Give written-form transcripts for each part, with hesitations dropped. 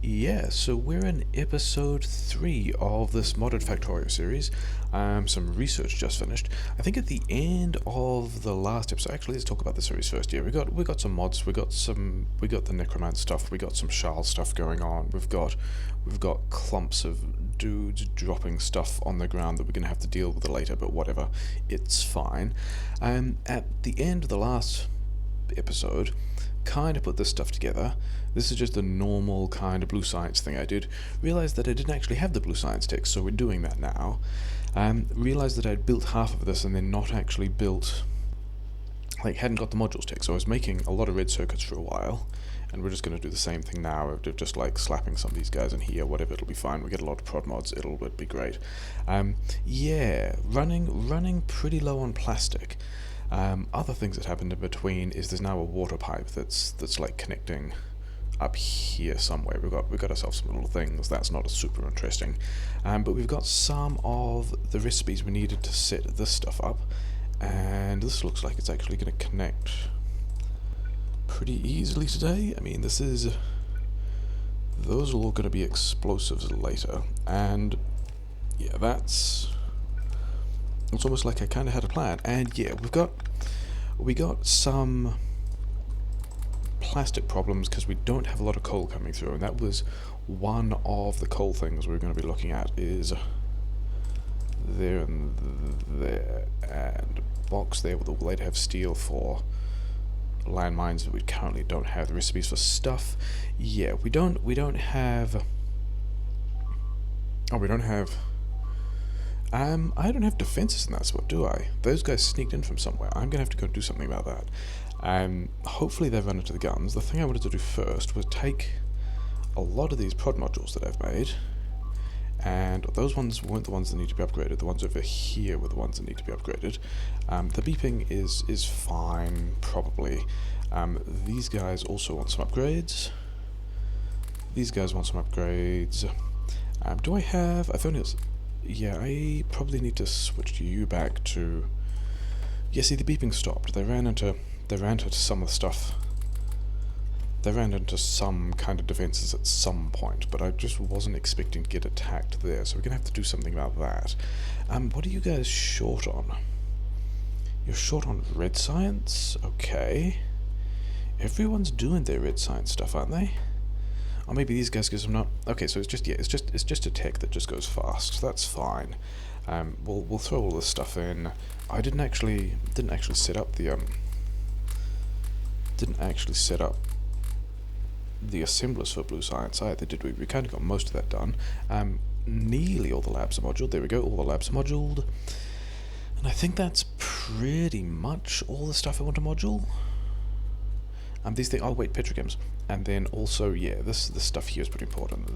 Yeah, so we're in episode 3 of this modded Factorio series. Some research just finished. I think at the end of the last episode, actually let's talk about the series first. Yeah, we got some mods, we got the Necromant stuff, we got some Schall stuff going on. We've got clumps of dudes dropping stuff on the ground that we're gonna have to deal with later, but whatever. It's fine. At the end of the last episode, kind of put this stuff together. This is just a normal kind of blue science thing I did. Realized that I didn't actually have the blue science text, so we're doing that now. Realized that I'd built half of this and then not actually built, hadn't got the modules text, so I was making a lot of red circuits for a while, and we're just going to do the same thing now, of just slapping some of these guys in here, whatever, it'll be fine. We get a lot of prod mods, it'll be great. Yeah, running pretty low on plastic. Other things that happened in between is there's now a water pipe that's connecting up here somewhere. We've got ourselves some little things. That's not super interesting, but we've got some of the recipes we needed to set this stuff up, and this looks like it's actually going to connect pretty easily today. I mean, those are all going to be explosives later, and yeah, it's almost like I kind of had a plan. And yeah, we got some plastic problems because we don't have a lot of coal coming through, and that was one of the coal things we're going to be looking at. Is there and there, and a box there with we'll later have steel for landmines that we currently don't have the recipes for stuff. Yeah, we don't have. Oh, we don't have. I don't have defenses in that spot, do I? Those guys sneaked in from somewhere. I'm gonna have to go do something about that. Hopefully they've run into the guns. The thing I wanted to do first was take a lot of these prod modules that I've made, and those ones weren't the ones that need to be upgraded. The ones over here were the ones that need to be upgraded. The beeping is fine, probably. These guys also want some upgrades. These guys want some upgrades. Do I have... I thought it was... Yeah, I probably need to switch you back to... Yeah, see, the beeping stopped. They ran into some of the stuff. They ran into some kind of defenses at some point, but I just wasn't expecting to get attacked there, so we're gonna have to do something about that. What are you guys short on? You're short on red science? Okay. Everyone's doing their red science stuff, aren't they? Or maybe these guys, because I'm not... Okay, so it's just a tech that just goes fast. That's fine. We'll throw all this stuff in. I didn't actually set up the assemblers for blue science either, did we? We kind of got most of that done. Nearly all the labs are moduled. There we go. All the labs are moduled, and I think that's pretty much all the stuff I want to module. These things. Oh wait, petrochems. And then also, yeah, this stuff here is pretty important.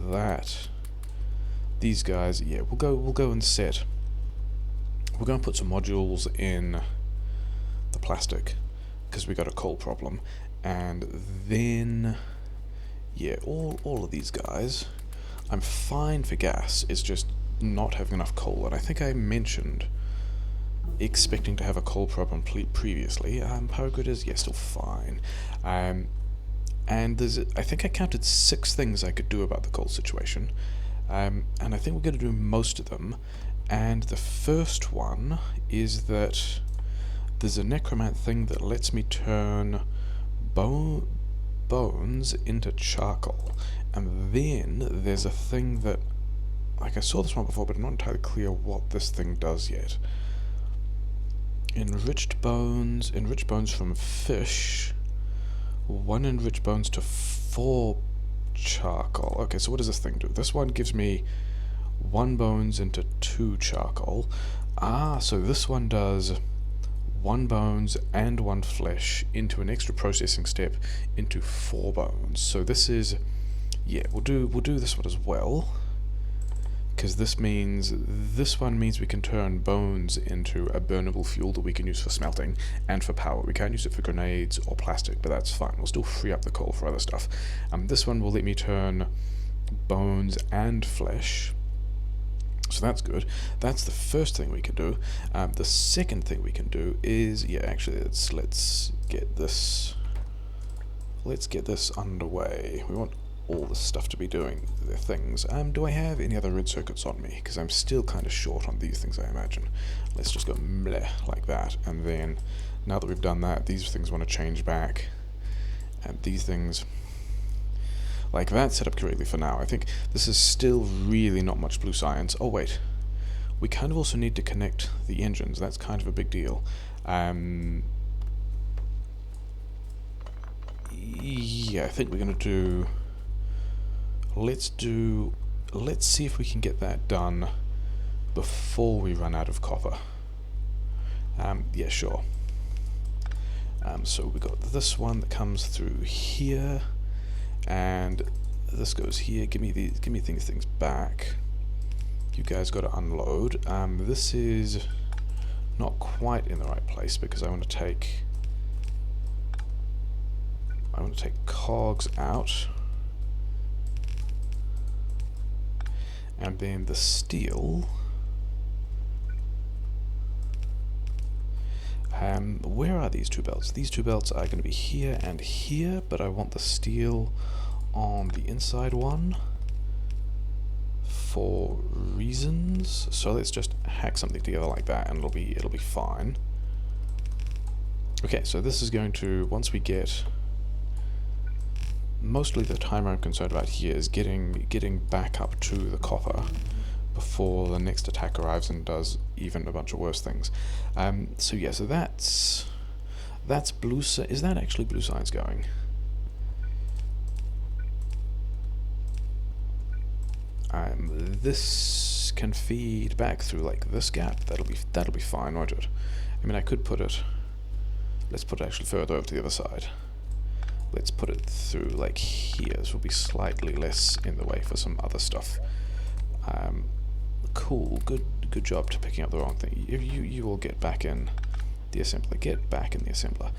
These guys, yeah, we'll go and set. We're going to put some modules in the plastic because we got a coal problem, and then yeah, all of these guys. I'm fine for gas. It's just not having enough coal, and I think I mentioned expecting to have a coal problem previously. Powergrid is still fine. And I think I counted 6 things I could do about the coal situation, and I think we're going to do most of them. And the first one is that there's a necromant thing that lets me turn bones into charcoal, and then there's a thing that, I saw this one before, but I'm not entirely clear what this thing does yet. Enriched bones from fish. 1 enriched bones to 4 charcoal. Okay, so what does this thing do? This one gives me 1 bones into 2 charcoal. So this one does 1 bones and 1 flesh into an extra processing step into 4 bones. So this is, yeah, we'll do this one as well, because this one means we can turn bones into a burnable fuel that we can use for smelting and for power. We can't use it for grenades or plastic, but that's fine. We'll still free up the coal for other stuff. This one will let me turn bones and flesh, so that's good. That's the first thing we can do. The second thing we can do is, yeah, actually, let's get this underway. We want all this stuff to be doing their things. Do I have any other red circuits on me? Because I'm still kind of short on these things, I imagine. Let's just go mleh like that, and then now that we've done that, these things want to change back, and these things like that set up correctly for now. I think this is still really not much blue science. Oh wait, we kind of also need to connect the engines. That's kind of a big deal. Yeah, I think we're going to do... Let's see if we can get that done before we run out of copper. Yeah, sure. So we got this one that comes through here, and this goes here. Give me these things back. You guys got to unload. This is not quite in the right place because I want to take cogs out, and then the steel. Where are these two belts? These two belts are going to be here and here, but I want the steel on the inside one for reasons. So let's just hack something together like that, and it'll be fine. Okay, so this is going to, once we get, mostly the timer I'm concerned about here is getting back up to the copper before the next attack arrives and does even a bunch of worse things. So yeah, so that's blue. Is that actually blue science going? This can feed back through like this gap. That'll be fine, won't it? I mean, I could put it. Let's put it actually further over to the other side. Let's put it through like here. This will be slightly less in the way for some other stuff. Cool. Good job to picking up the wrong thing. You will get back in the assembler. Get back in the assembler.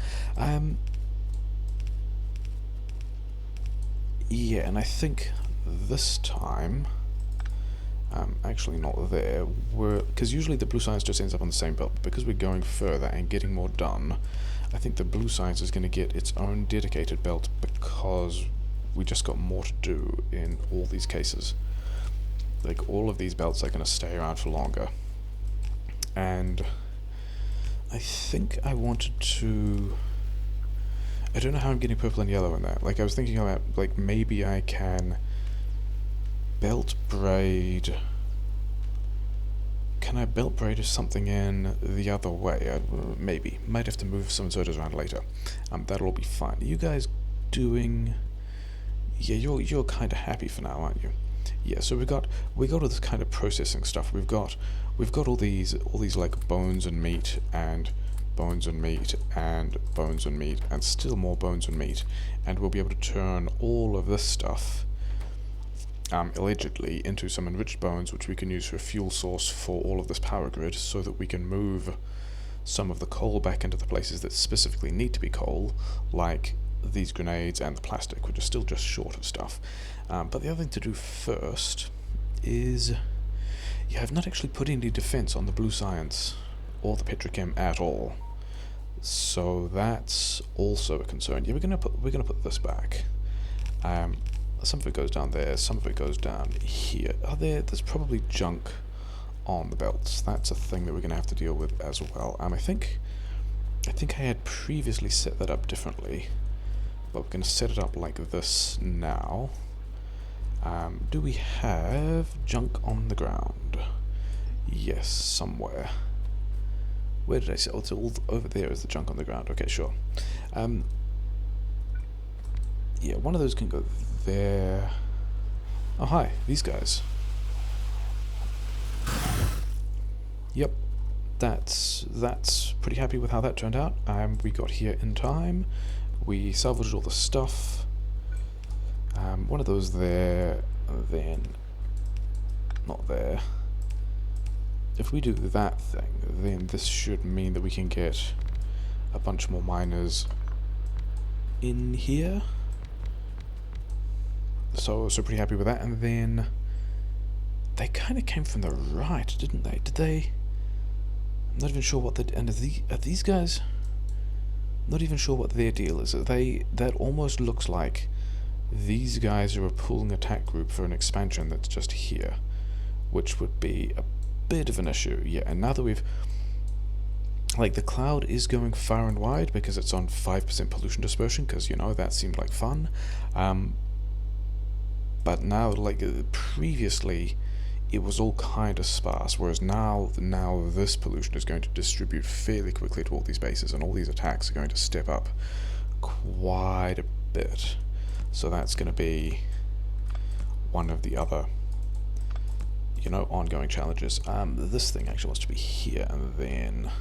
Yeah, and I think this time, actually not there, because usually the blue science just ends up on the same belt, but because we're going further and getting more done, I think the blue science is going to get its own dedicated belt because we just got more to do in all these cases. Like, all of these belts are going to stay around for longer. And I think I wanted to... I don't know how I'm getting purple and yellow in that. Like, I was thinking about, like, maybe I can belt braid... Can I belt braid something in the other way? Maybe. Might have to move some inserters around later. That'll all be fine. Are you guys doing... Yeah, you're kind of happy for now, aren't you? Yeah, so we got all this kind of processing stuff. We've got all these like bones and meat and bones and meat and bones and meat and still more bones and meat, and we'll be able to turn all of this stuff allegedly into some enriched bones, which we can use for a fuel source for all of this power grid, so that we can move some of the coal back into the places that specifically need to be coal, like these grenades and the plastic, which are still just short of stuff. But the other thing to do first is, yeah, I've not actually put any defense on the blue science or the petrochem at all, so that's also a concern. Yeah, we're gonna put this back. Some of it goes down there, some of it goes down here. There's probably junk on the belts. That's a thing that we're gonna have to deal with as well. I think I had previously set that up differently, but we're gonna set it up like this now. Do we have junk on the ground? Yes, somewhere. Where did I say? Oh, it's all over there is the junk on the ground. Okay, sure. Yeah, one of those can go there. Oh, hi, these guys. Yep, that's pretty happy with how that turned out. We got here in time. We salvaged all the stuff. One of those there, then not there. If we do that thing, then this should mean that we can get a bunch more miners in here. So pretty happy with that. And then they kind of came from the right, didn't they? Did they? I'm not even sure what the... And are these guys? Not even sure what their deal is. That almost looks like these guys are a pooling attack group for an expansion that's just here, which would be a bit of an issue. Yeah, and now that we've, like, the cloud is going far and wide because it's on 5% pollution dispersion, because, you know, that seemed like fun. But now, like, previously it was all kind of sparse, whereas now this pollution is going to distribute fairly quickly to all these bases, and all these attacks are going to step up quite a bit. So that's going to be one of the other, you know, ongoing challenges. This thing actually wants to be here, and then,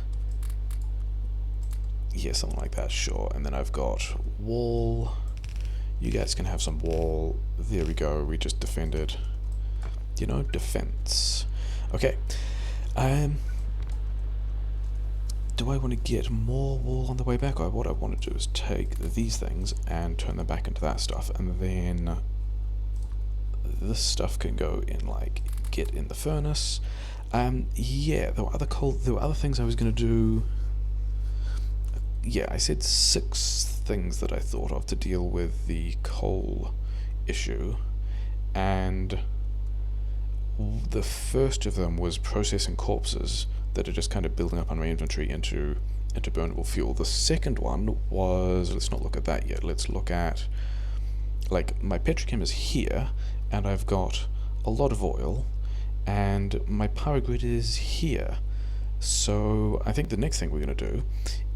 yeah, something like that, sure. And then I've got wall. You guys can have some wall. There we go, we just defended. You know, defense. Okay. Do I want to get more wall on the way back? Or what I want to do is take these things and turn them back into that stuff, and then this stuff can go in, like, get in the furnace. Yeah, there were other things I was going to do. Yeah, I said 6 things that I thought of to deal with the coal issue, and the first of them was processing corpses that are just kind of building up on my inventory into burnable fuel. The second one was, let's not look at that yet, let's look at, like, my petrochem is here, and I've got a lot of oil, and my power grid is here. So I think the next thing we're going to do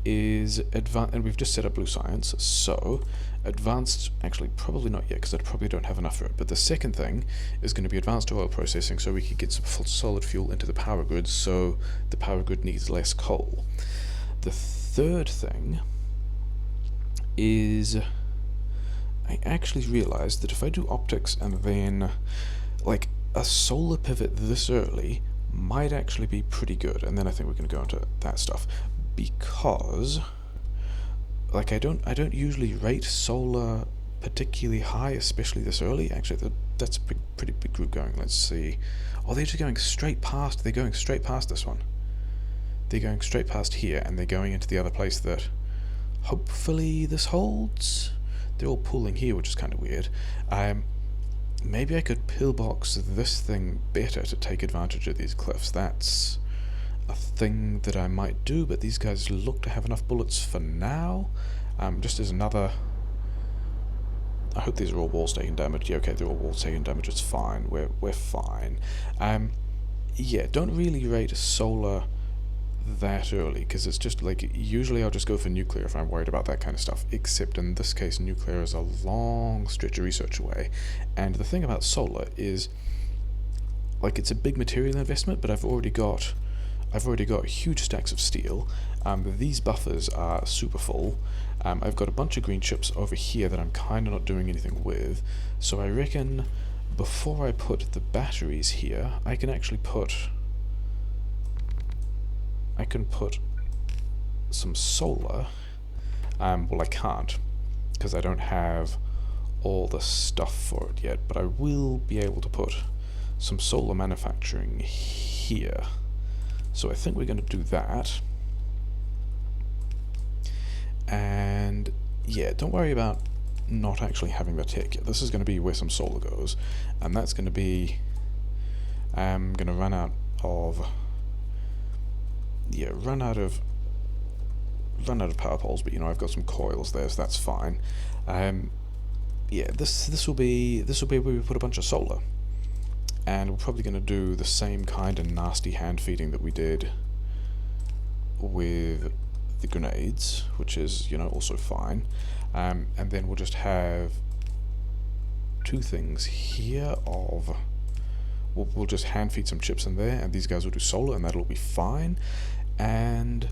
is and we've just set up blue science, so advanced, actually probably not yet because I probably don't have enough for it, but the second thing is going to be advanced oil processing, so we can get some solid fuel into the power grid, so the power grid needs less coal. The third thing is, I actually realized that if I do optics and then, like, a solar pivot this early might actually be pretty good, and then I think we're going to go into that stuff, because, like, I don't usually rate solar particularly high, especially this early. Actually, that's a pretty big group going. Let's see. Oh, they're just going straight past. They're going straight past this one. They're going straight past here, and they're going into the other place that hopefully this holds. They're all pooling here, which is kind of weird. Maybe I could pillbox this thing better to take advantage of these cliffs. That's a thing that I might do, but these guys look to have enough bullets for now. Just as another, I hope these are all walls taking damage. Yeah, okay, they're all walls taking damage, it's fine, we're fine. Yeah, don't really rate solar that early, because it's just, like, usually I'll just go for nuclear if I'm worried about that kind of stuff, except in this case nuclear is a long stretch of research away, and the thing about solar is, like, it's a big material investment, but I've already got huge stacks of steel. These buffers are super full. I've got a bunch of green chips over here that I'm kind of not doing anything with, so I reckon before I put the batteries here, I can actually put some solar. Well, I can't, because I don't have all the stuff for it yet, but I will be able to put some solar manufacturing here. So I think we're going to do that. And yeah, don't worry about not actually having the tech yet. This is going to be where some solar goes, and that's going to be, I'm going to run out of power poles, but, you know, I've got some coils there, so that's fine. Yeah, this will be where we put a bunch of solar. And we're probably going to do the same kind of nasty hand feeding that we did with the grenades, which is, you know, also fine. And then we'll just have 2 things here of, we'll just hand feed some chips in there, and these guys will do solar, and that'll be fine. And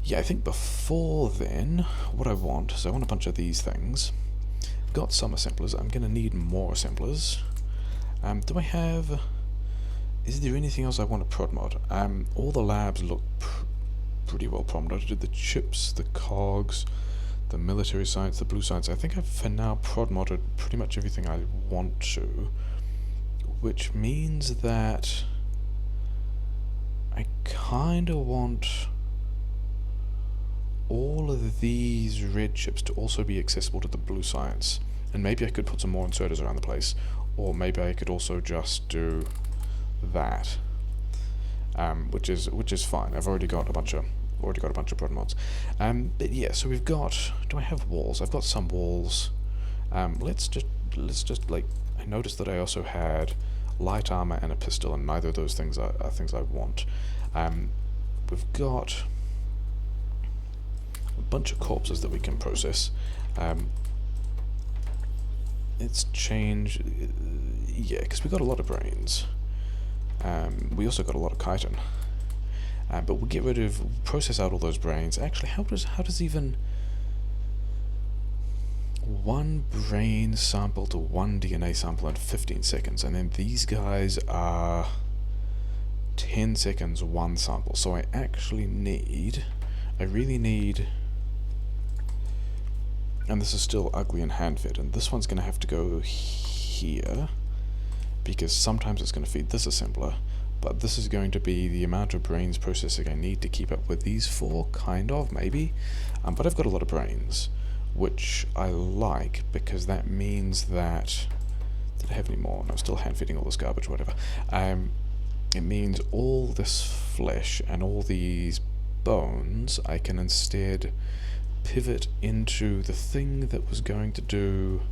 yeah, I think before then, what I want is I want a bunch of these things. Got some assemblers. I'm going to need more assemblers. Do I have, is there anything else I want to prod mod? All the labs look pretty well prod modded. I did the chips, the cogs, the military science, the blue science. I think I've for now prod modded pretty much everything I want to, which means that I kind of want all of these red chips to also be accessible to the blue science. And maybe I could put some more inserters around the place, or maybe I could also just do that, which is fine. I've already got a bunch of proto mods. But yeah, so we've got. Do I have walls? I've got some walls. Let's just like. I noticed that I also had light armor and a pistol, and neither of those things are things I want. We've got a bunch of corpses that we can process. Let's change, yeah, because we got a lot of brains. We also got a lot of chitin. But we'll get rid of, process out all those brains. Actually, how does even one brain sample to one DNA sample in 15 seconds, and then these guys are 10 seconds one sample. So I really need, and this is still ugly and hand-fed, and this one's going to have to go here, because sometimes it's going to feed this assembler, but this is going to be the amount of brains processing I need to keep up with these four, kind of, maybe. But I've got a lot of brains, which I like, because that means that, did I have any more? No, I'm still hand-feeding all this garbage, whatever. It means all this flesh and all these bones I can instead pivot into the thing that was going to do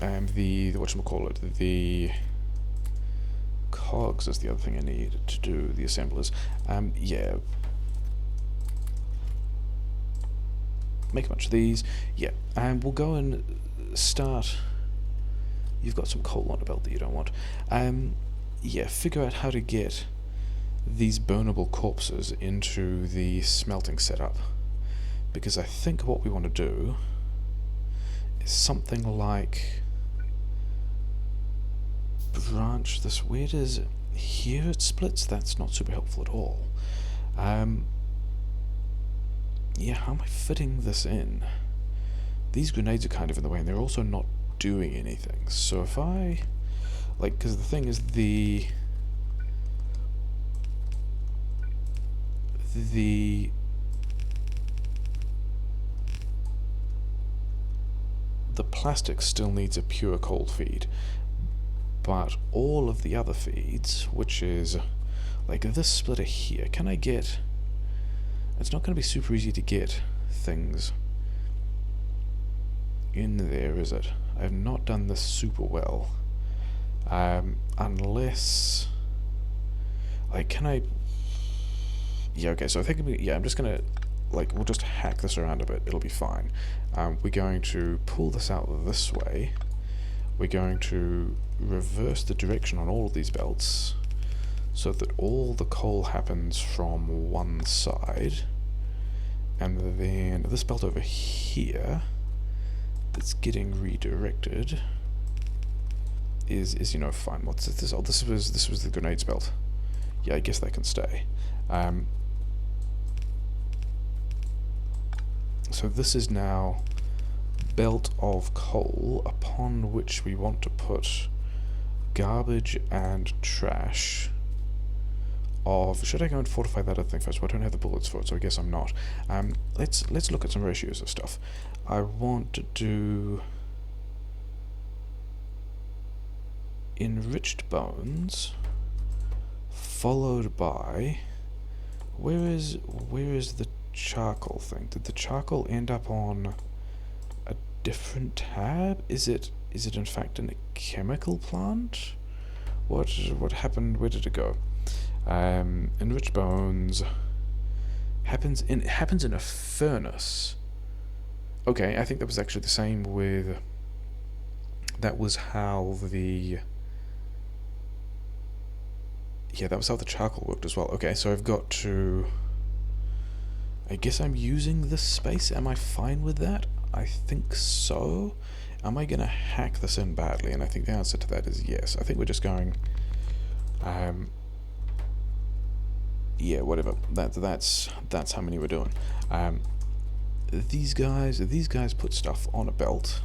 the cogs is the other thing I need to do the assemblers. Yeah, make a bunch of these. Yeah, and we'll go and start. You've got some coal on a belt that you don't want. Yeah, figure out how to get these burnable corpses into the smelting setup, because I think what we want to do is something like branch this. Where does here it splits? That's not super helpful at all. Yeah, how am I fitting this in? These grenades are kind of in the way, and they're also not doing anything. So if I, like, because the thing is the plastic still needs a pure cold feed, but all of the other feeds, which is like this splitter here, can I get, it's not going to be super easy to get things in there, is it? I've not done this super well, unless, like, can I, yeah, okay, so I think, yeah, I'm just gonna, like, we'll just hack this around a bit, it'll be fine. We're going to pull this out this way, we're going to reverse the direction on all of these belts, so that all the coal happens from one side, and then this belt over here, that's getting redirected, is you know, fine. What's this? Oh, this was the grenades belt. Yeah, I guess that can stay. So this is now belt of coal upon which we want to put garbage and trash of, should I go and fortify that other thing first? Well, I don't have the bullets for it, so I guess I'm not. Let's look at some ratios of stuff. I want to do enriched bones, followed by, where is the charcoal thing? Did the charcoal end up on a different tab? Is it in fact in a chemical plant? What happened? Where did it go? Enriched bones happens in a furnace. Okay, I think that was actually the same with, that was how the, yeah, that was how the charcoal worked as well. Okay, so I've got to, I guess I'm using this space. Am I fine with that? I think so. Am I gonna hack this in badly? And I think the answer to that is yes. I think we're just going, yeah, whatever. That's how many we're doing. These guys put stuff on a belt,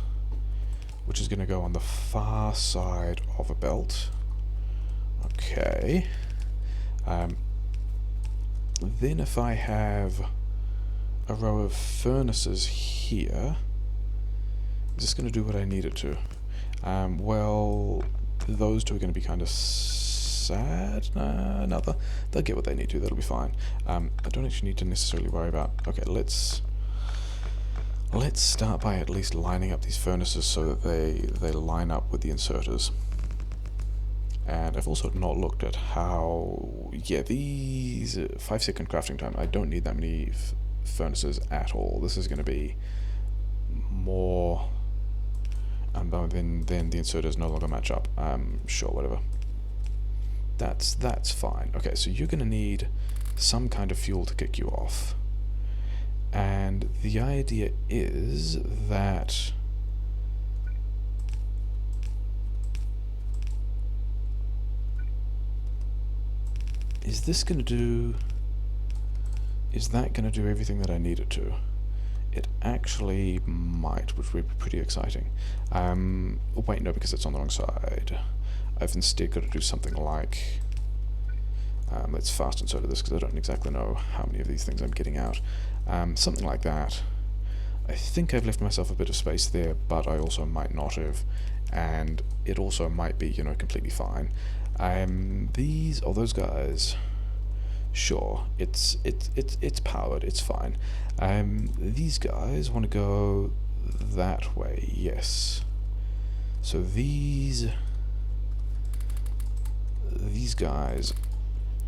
which is going to go on the far side of a belt. Okay. Then if I have a row of furnaces here, Is this going to do what I need it to? Well, those two are going to be kind of sad. No, they'll get what they need to. That'll be fine. I don't actually need to necessarily worry about... Okay, let's start by at least lining up these furnaces so that they line up with the inserters. And I've also not looked at how... Yeah, these 5-second crafting time, I don't need that many furnaces at all. This is going to be more... then the inserters no longer match up. Sure, whatever. That's fine. Okay, so you're going to need some kind of fuel to kick you off. And the idea is that... Is this going to do... Is that going to do everything that I need it to? It actually might, which would be pretty exciting. Wait, no, because it's on the wrong side. I've instead got to do something like... let's fast insert this, because I don't exactly know how many of these things I'm getting out. Something like that. I think I've left myself a bit of space there, but I also might not have. And it also might be, you know, completely fine. Those guys... Sure, it's powered, it's fine. These guys want to go that way, yes. So these guys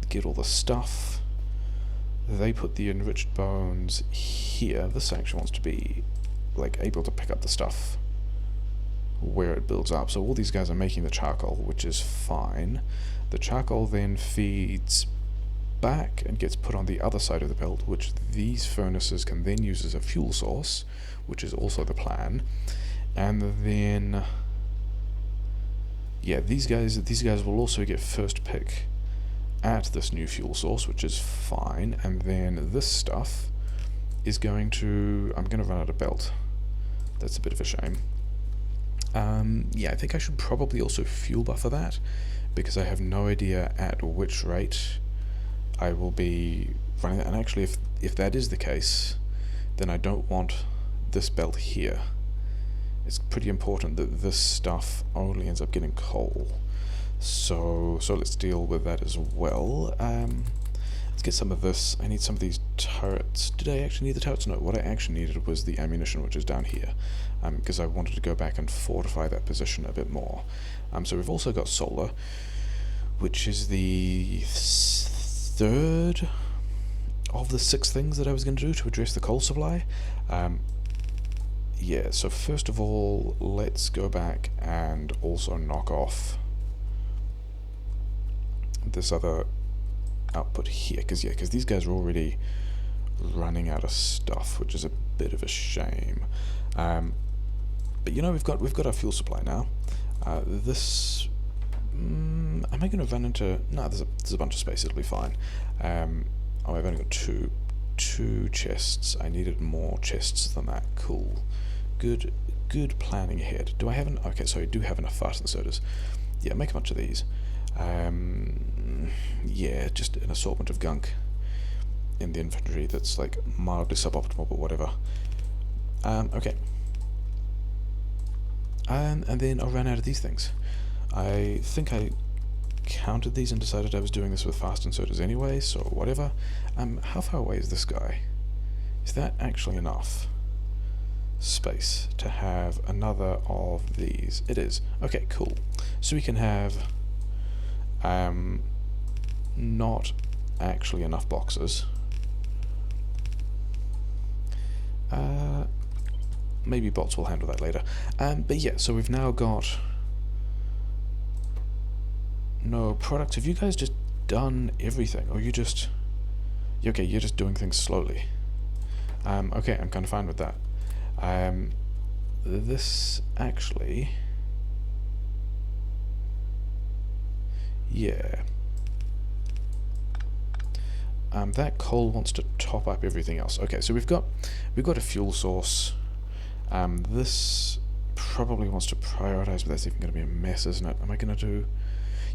get all the stuff. They put the enriched bones here. This actually wants to be like able to pick up the stuff where it builds up. So all these guys are making the charcoal, which is fine. The charcoal then feeds back and gets put on the other side of the belt, which these furnaces can then use as a fuel source, which is also the plan. And then, yeah, these guys will also get first pick at this new fuel source, which is fine. And then this stuff is going to... I'm going to run out of belt. That's a bit of a shame. Yeah, I think I should probably also fuel buffer that, because I have no idea at which rate I will be running that. And actually, if that is the case, then I don't want this belt here. It's pretty important that this stuff only ends up getting coal. So let's deal with that as well. Let's get some of this. I need some of these turrets. Did I actually need the turrets? No, what I actually needed was the ammunition, which is down here, because I wanted to go back and fortify that position a bit more. So we've also got solar, which is the third of the 6 things that I was going to do to address the coal supply. Yeah, so first of all, let's go back and also knock off this other output here, because these guys are already running out of stuff, which is a bit of a shame. But you know, we've got our fuel supply now. This... am I going to run into... No, there's a bunch of space, it'll be fine. Oh, I've only got two chests. I needed more chests than that. Cool. Good planning ahead. Do I have an... Okay, so I do have enough fast inserters. Yeah, make a bunch of these. Yeah, just an assortment of gunk in the inventory that's like mildly suboptimal, but whatever. Okay. And then I ran out of these things. I think I counted these and decided I was doing this with fast inserters anyway, so whatever. How far away is this guy? Is that actually enough space to have another of these? It is. Okay, cool. So we can have not actually enough boxes. Maybe bots will handle that later. But yeah, so we've now got no products. Have you guys just done everything, or you just... Okay, you're just doing things slowly. Okay, I'm kind of fine with that. This actually... Yeah. That coal wants to top up everything else. Okay, so we've got a fuel source. This probably wants to prioritize, but that's even going to be a mess, isn't it? Am I going to do...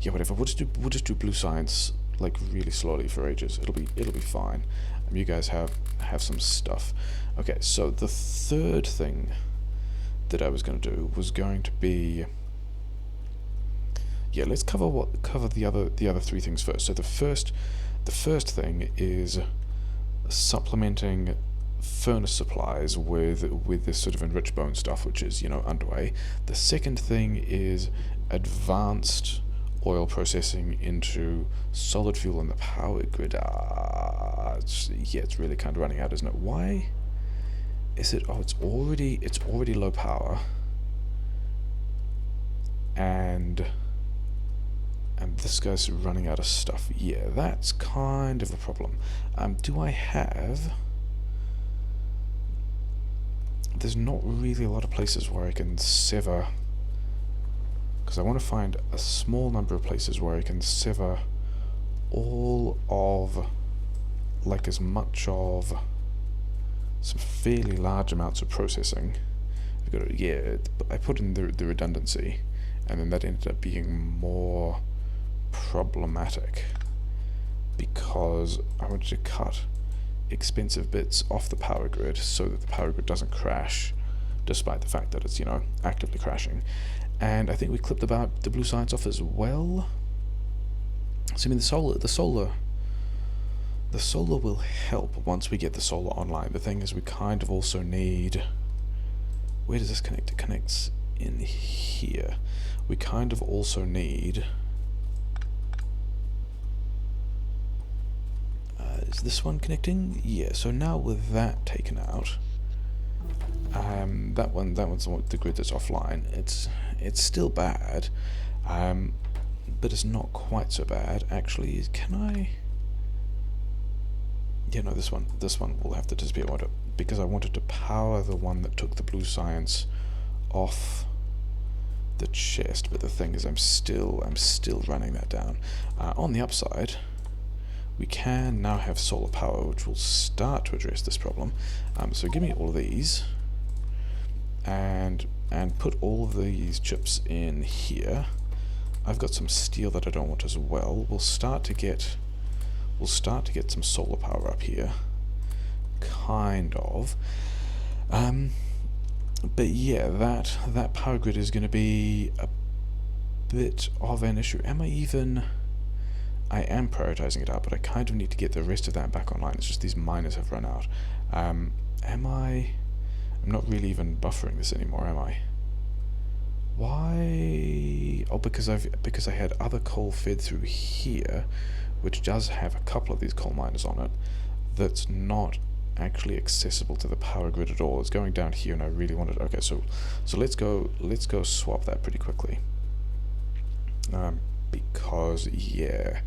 Yeah, whatever. We'll just do blue science like really slowly for ages. It'll be fine. You guys have some stuff. Okay, so the third thing that I was going to do was going to be, yeah, let's cover the other three things first. So the first thing is supplementing furnace supplies with this sort of enriched bone stuff, which is, you know, underway. The second thing is advanced oil processing into solid fuel in the power grid. It's really kind of running out, isn't it? Why is it? Oh, it's already low power, and this guy's running out of stuff. Yeah, that's kind of a problem. Do I have? There's not really a lot of places where I can sever, because I want to find a small number of places where I can sever all of, like, as much of some fairly large amounts of processing. I put in the redundancy, and then that ended up being more problematic because I wanted to cut expensive bits off the power grid so that the power grid doesn't crash, despite the fact that it's, you know, actively crashing. And I think we clipped about the blue science off as well. So I mean, the solar will help once we get the solar online. The thing is, we kind of also need, where does this connect? It connects in here. We kind of also need, is this one connecting? Yeah, so now with that taken out, that one's the grid that's offline. It's still bad, but it's not quite so bad. Actually, can I? Yeah, no, this one will have to disappear, because I wanted to power the one that took the blue science off the chest. But the thing is, I'm still running that down. On the upside, we can now have solar power, which will start to address this problem. So give me all of these, and put all of these chips in here. I've got some steel that I don't want as well. We'll start to get some solar power up here, kind of. But yeah, that power grid is going to be a bit of an issue. I am prioritizing it out, but I kind of need to get the rest of that back online. It's just these miners have run out. I'm not really even buffering this anymore, am I? Why? Oh, because I had other coal fed through here, which does have a couple of these coal miners on it, that's not actually accessible to the power grid at all. It's going down here, and I really wanted. Okay, so let's go swap that pretty quickly. Because yeah,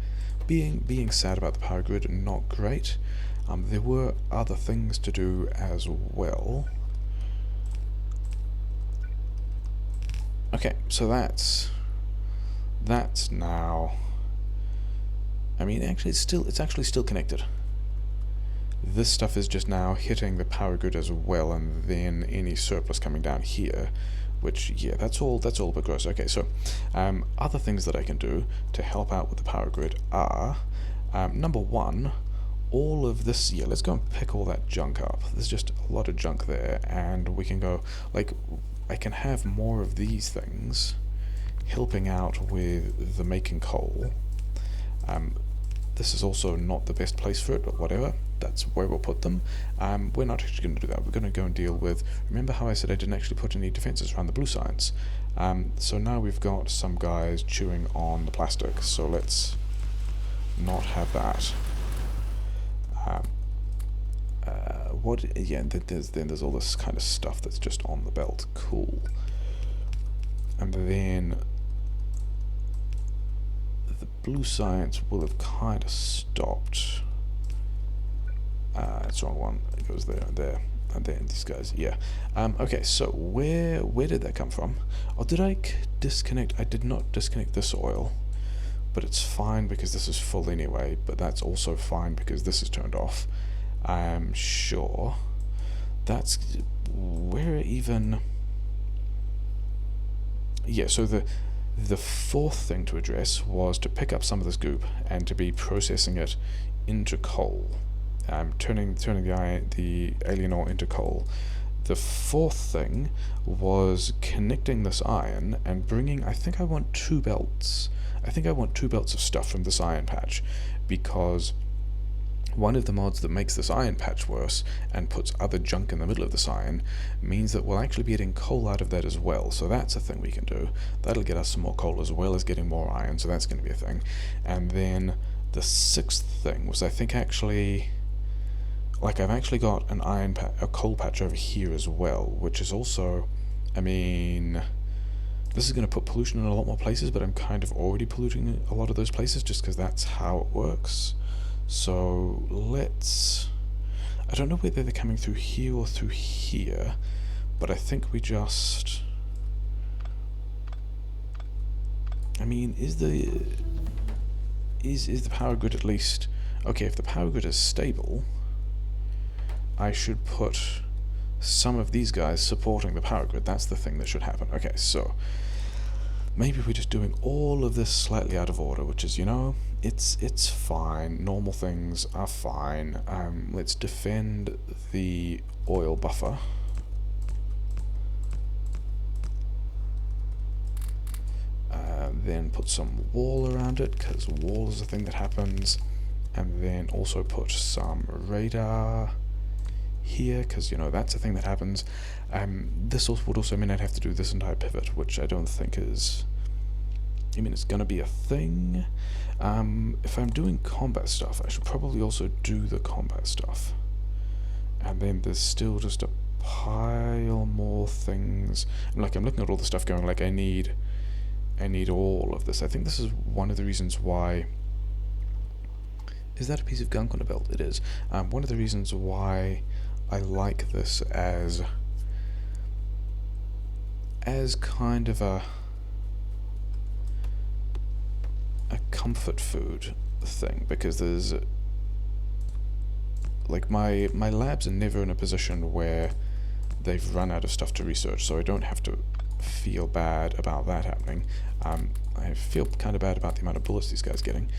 being sad about the power grid, not great. There were other things to do as well. Okay, so that's now. I mean, actually, it's actually still connected. This stuff is just now hitting the power grid as well, and then any surplus coming down here, which, yeah, that's all a bit gross. Okay, so other things that I can do to help out with the power grid are, number one, all of this. Yeah, let's go and pick all that junk up. There's just a lot of junk there, and we can go, like, I can have more of these things helping out with the making coal. This is also not the best place for it, but whatever, that's where we'll put them. We're not actually going to do that. We're going to go and deal with, remember how I said I didn't actually put any defenses around the blue science? So now we've got some guys chewing on the plastic, so let's not have that. Then there's all this kind of stuff that's just on the belt. Cool. And then the blue science will have kind of stopped. It's the wrong one. It goes there and there and then these guys. Yeah. Okay. So where did that come from? Or did I disconnect? I did not disconnect this oil, but it's fine because this is full anyway. But that's also fine because this is turned off. I'm sure. That's where even. Yeah. So the fourth thing to address was to pick up some of this goop and to be processing it into coal. Turning the alien ore into coal. The fourth thing was connecting this iron and bringing, I think I want 2 belts. I think I want 2 belts of stuff from this iron patch, because one of the mods that makes this iron patch worse and puts other junk in the middle of this iron means that we'll actually be getting coal out of that as well. So that's a thing we can do. That'll get us some more coal as well as getting more iron, so that's going to be a thing. And then the 6th thing was, I think, actually, like, I've actually got an a coal patch over here as well, which is also, I mean, this is going to put pollution in a lot more places, but I'm kind of already polluting a lot of those places just because that's how it works. So let's, I don't know whether they're coming through here or through here, but I think we just, I mean, is the power grid at least, okay, if the power grid is stable, I should put some of these guys supporting the power grid. That's the thing that should happen. Okay, so maybe we're just doing all of this slightly out of order, which is, you know, it's fine. Normal things are fine. Let's defend the oil buffer. Then put some wall around it, because wall is a thing that happens. And then also put some radar here, because, you know, that's a thing that happens. This would also mean I'd have to do this entire pivot, which I don't think is, I mean, it's going to be a thing. If I'm doing combat stuff, I should probably also do the combat stuff. And then there's still just a pile more things. I'm looking at all the stuff going, like, I need all of this. I think this is one of the reasons why. Is that a piece of gunk on a belt? It is. One of the reasons why I like this as kind of a comfort food thing, because there's, like, my labs are never in a position where they've run out of stuff to research, so I don't have to feel bad about that happening. I feel kind of bad about the amount of bullets these guys are getting.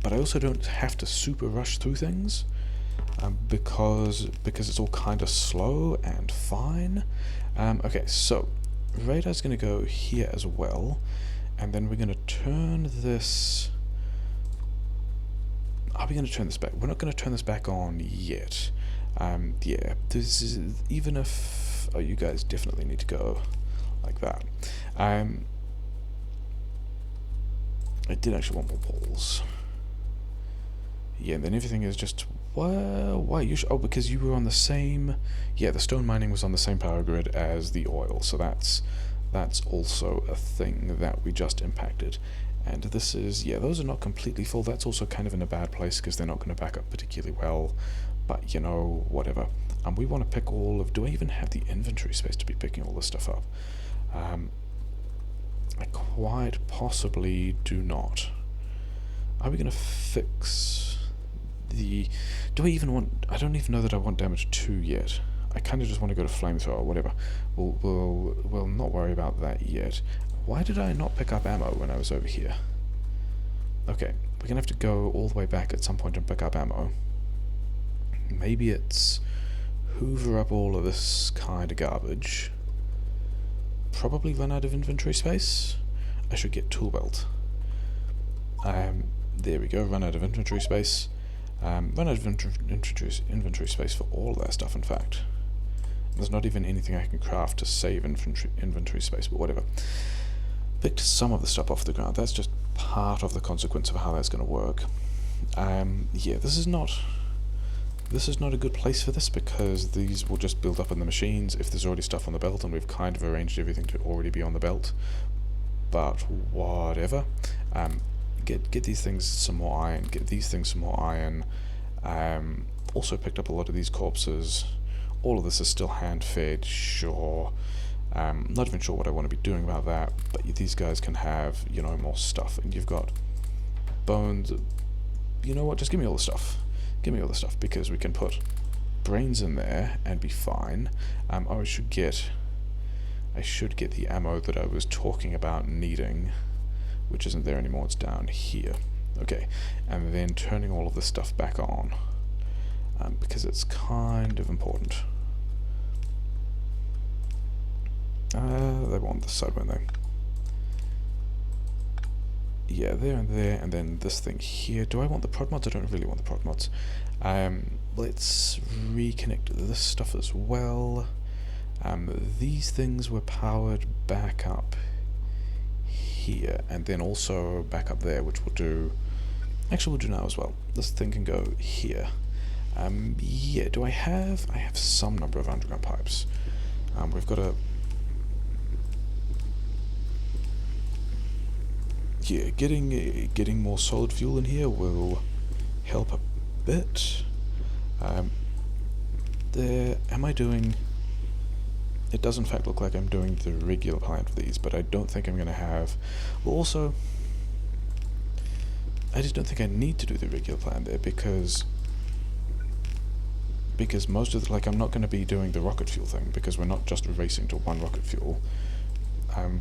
But I also don't have to super rush through things, because it's all kind of slow and fine. Okay, so radar's going to go here as well, and then we're going to turn this. Are we going to turn this back? We're not going to turn this back on yet. Yeah, this is, even if, oh, you guys definitely need to go like that. I did actually want more poles. Yeah, and then everything is just, well, why you oh, because you were on the same, yeah, the stone mining was on the same power grid as the oil, so that's also a thing that we just impacted. And this is, yeah, those are not completely full. That's also kind of in a bad place because they're not going to back up particularly well, but, you know, whatever. We want to pick all of, do I even have the inventory space to be picking all this stuff up? I quite possibly do not. Are we going to fix the, do I even want, I don't even know that I want damage 2 yet. I kind of just want to go to flamethrower or whatever. We'll not worry about that yet. Why did I not pick up ammo when I was over here? Okay, we're going to have to go all the way back at some point and pick up ammo. Maybe it's hoover up all of this kind of garbage. Probably run out of inventory space. I should get tool belt. There we go, run out of inventory space. Run out of inventory space for all of that stuff, in fact. There's not even anything I can craft to save inventory space, but whatever. Picked some of the stuff off the ground. That's just part of the consequence of how that's going to work. Yeah, this is not a good place for this, because these will just build up in the machines if there's already stuff on the belt, and we've kind of arranged everything to already be on the belt. But whatever. Get these things some more iron. Get these things some more iron. Also picked up a lot of these corpses. All of this is still hand-fed, sure. Not even sure what I want to be doing about that, but these guys can have, you know, more stuff. And you've got bones. You know what, just give me all the stuff. Give me all the stuff, because we can put brains in there and be fine. Oh, I should get the ammo that I was talking about needing, which isn't there anymore, it's down here. Okay, and then turning all of this stuff back on, because it's kind of important. They want this side, won't they? Yeah, there and there, and then this thing here. Do I want the prod mods? I don't really want the prod mods. Let's reconnect this stuff as well. These things were powered back up here, and then also back up there, which we'll do. Actually, we'll do now as well. This thing can go here. Yeah, do I have some number of underground pipes. We've got a... Yeah, getting more solid fuel in here will help a bit. There, am I doing... It does in fact look like I'm doing the regular plan for these, but I don't think I'm going to have... Well, also, I just don't think I need to do the regular plan there, because most of the, like, I'm not going to be doing the rocket fuel thing, because we're not just racing to one rocket fuel.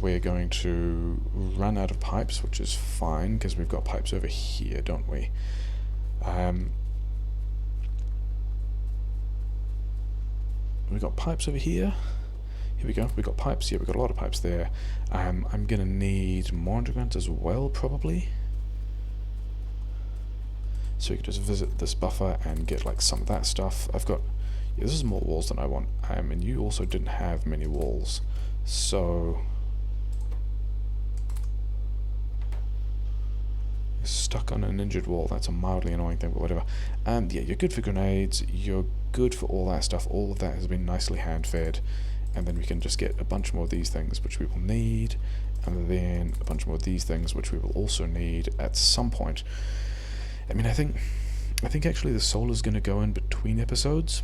We're going to run out of pipes, which is fine, because we've got pipes over here, don't we? We've got pipes over here. Here we go. We've got pipes here. We've got a lot of pipes there. I'm going to need more underground as well, probably. So we can just visit this buffer and get like some of that stuff. I've got... Yeah, this is more walls than I want. And you also didn't have many walls. So... You're stuck on an injured wall. That's a mildly annoying thing, but whatever. Yeah, you're good for grenades. You're good for all that stuff. All of that has been nicely hand-fed. And then we can just get a bunch more of these things, which we will need. And then a bunch more of these things, which we will also need at some point. I mean, I think actually the solar's going to go in between episodes,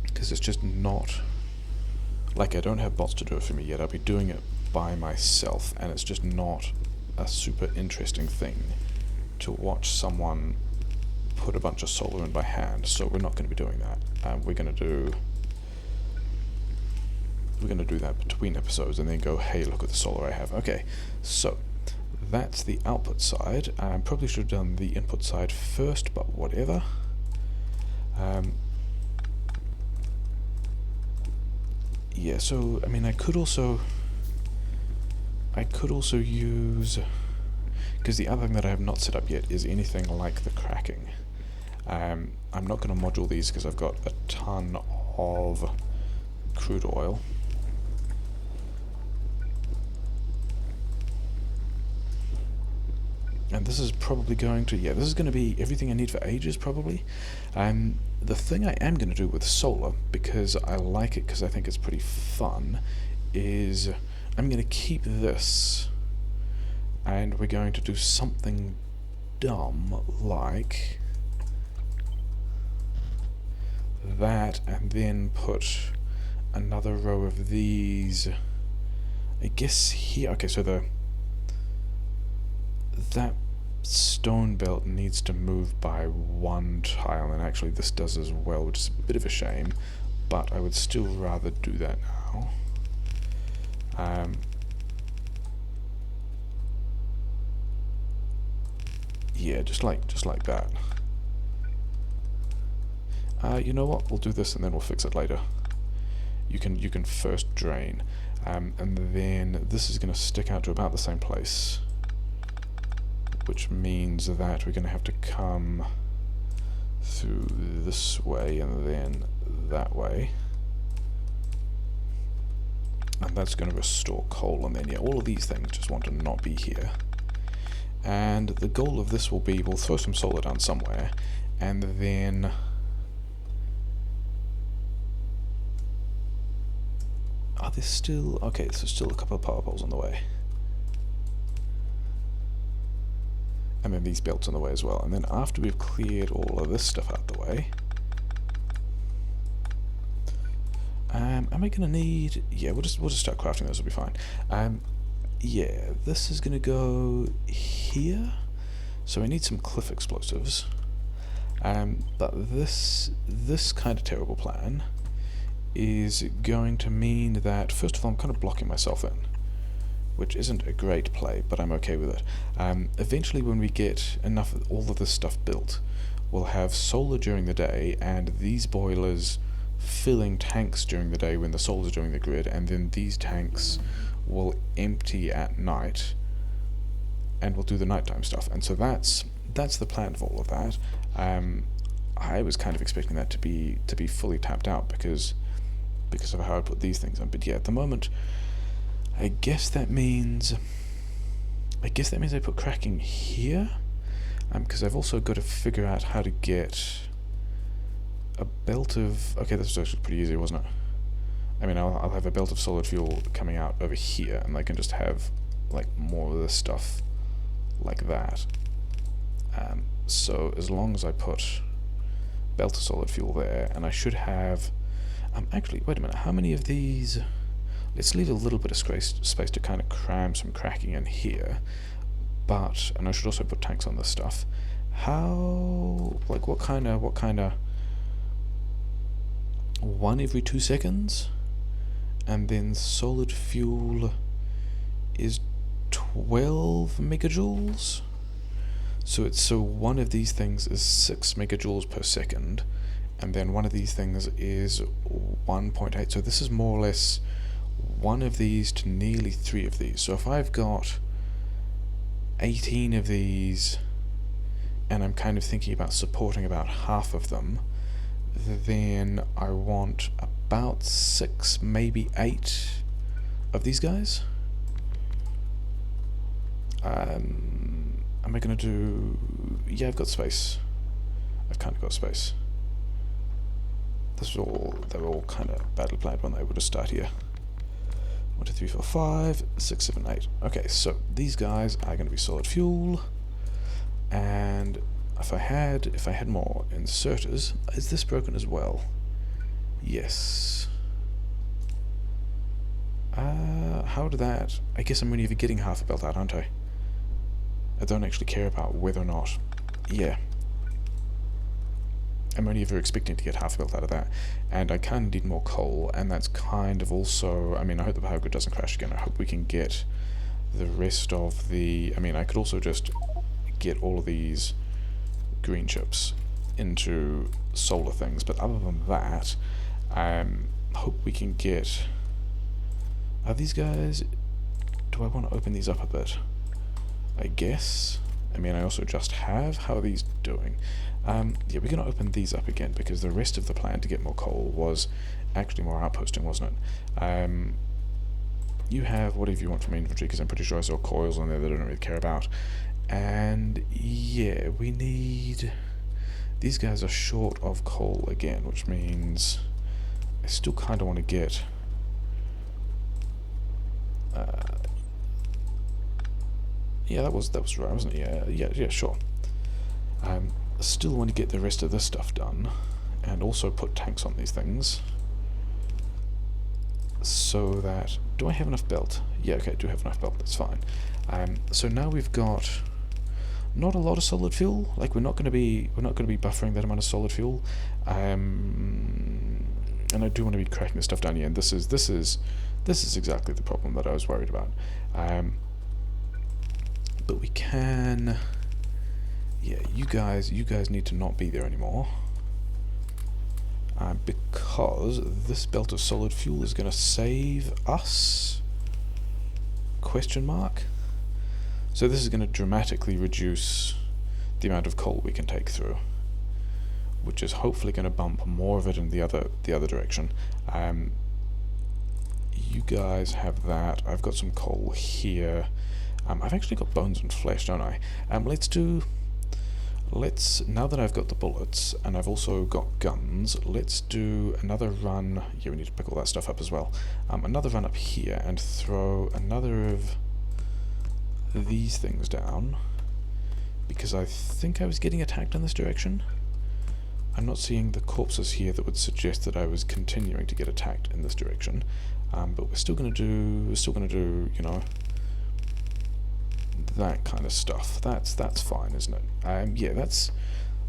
because it's just not... Like, I don't have bots to do it for me yet. I'll be doing it by myself, and it's just not a super interesting thing to watch someone put a bunch of solar in by hand, so we're not going to be doing that. We're going to do that between episodes and then go, hey, look at the solar I have. Okay, so that's the output side. I probably should have done the input side first, but whatever. Yeah, so I mean, I could also use, because the other thing that I have not set up yet is anything like the cracking. I'm not going to module these because I've got a ton of crude oil. And this is probably going to, yeah, this is going to be everything I need for ages, probably. The thing I am going to do with solar, because I like it, because I think it's pretty fun, is I'm going to keep this, and we're going to do something dumb, like that, and then put another row of these, I guess here. Okay, so that stone belt needs to move by one tile, and actually this does as well, which is a bit of a shame, but I would still rather do that now. Yeah, just like that. You know what? We'll do this and then we'll fix it later. You can first drain, and then this is going to stick out to about the same place, which means that we're going to have to come through this way and then that way. And that's going to restore coal, and then, yeah, all of these things just want to not be here. And the goal of this will be, we'll throw some solar down somewhere, and then... Are there still... Okay, so still a couple of power poles on the way. And then these belts on the way as well. And then after we've cleared all of this stuff out the way... am I going to need... Yeah, we'll just start crafting those, it'll be fine. Yeah, this is going to go here. So we need some cliff explosives. But this kind of terrible plan is going to mean that, first of all, I'm kind of blocking myself in. which isn't a great play, but I'm okay with it. Eventually, when we get enough of all of this stuff built, we'll have solar during the day, and these boilers filling tanks during the day when the solar's doing the grid, and then these tanks will empty at night, and we'll do the nighttime stuff. And so that's the plan for all of that. I was kind of expecting that to be fully tapped out because of how I put these things on. But yeah, at the moment, I guess that means I put cracking here, because I've also got to figure out how to get a belt of... Okay, this was actually pretty easy, wasn't it? I mean, I'll have a belt of solid fuel coming out over here, and I can just have like more of this stuff like that. So as long as I put belt of solid fuel there, and I should have... actually, wait a minute, how many of these... Let's leave a little bit of space to kind of cram some cracking in here, and I should also put tanks on this stuff. How... like, what kind of... 1 every 2 seconds? And then solid fuel is 12 megajoules? So one of these things is 6 megajoules per second, and then one of these things is 1.8. So this is more or less 1 of these to nearly 3 of these. So if I've got 18 of these, and I'm kind of thinking about supporting about half of them, then I want about 6, maybe 8 of these guys. Am I going to do... Yeah, I've got space. I've kind of got space. They were all kind of badly planned when they were to start here. 1, 2, 3, 4, 5, 6, 7, 8. Okay, so these guys are going to be solid fuel. And if I had more inserters... Is this broken as well? Yes. How did that... I guess I'm only ever getting half a belt out, aren't I? I don't actually care about whether or not... Yeah. I'm only ever expecting to get half a belt out of that. And I kind of need more coal, and that's kind of also... I mean, I hope the power grid doesn't crash again. I hope we can get the rest of the... I mean, I could also just get all of these green chips into solar things, but other than that, I hope we can get... Are these guys... Do I want to open these up a bit? I guess. I mean, I also just have. How are these doing? Yeah, we're going to open these up again, because the rest of the plan to get more coal was actually more outposting, wasn't it? You have whatever you want from inventory, because I'm pretty sure I saw coils on there that I don't really care about. And yeah, we need... These guys are short of coal again, which means I still kind of want to get... yeah, that was right, wasn't it? Yeah, sure. Still want to get the rest of this stuff done, and also put tanks on these things, so that... Do I have enough belt? Yeah, okay, I do have enough belt, that's fine. So now we've got not a lot of solid fuel. Like, we're not going to be buffering that amount of solid fuel. And I do want to be cracking this stuff down here, and this is exactly the problem that I was worried about. But we can... Yeah, you guys need to not be there anymore. Because this belt of solid fuel is going to save us? Question mark? So this is going to dramatically reduce the amount of coal we can take through, which is hopefully going to bump more of it in the other direction. You guys have that. I've got some coal here. I've actually got bones and flesh, don't I? Now that I've got the bullets, and I've also got guns, let's do another run. Yeah, we need to pick all that stuff up as well. Another run up here, and throw another of these things down, because I think I was getting attacked in this direction. I'm not seeing the corpses here that would suggest that I was continuing to get attacked in this direction. But we're still gonna do, you know, that kind of stuff. That's fine, isn't it? Yeah,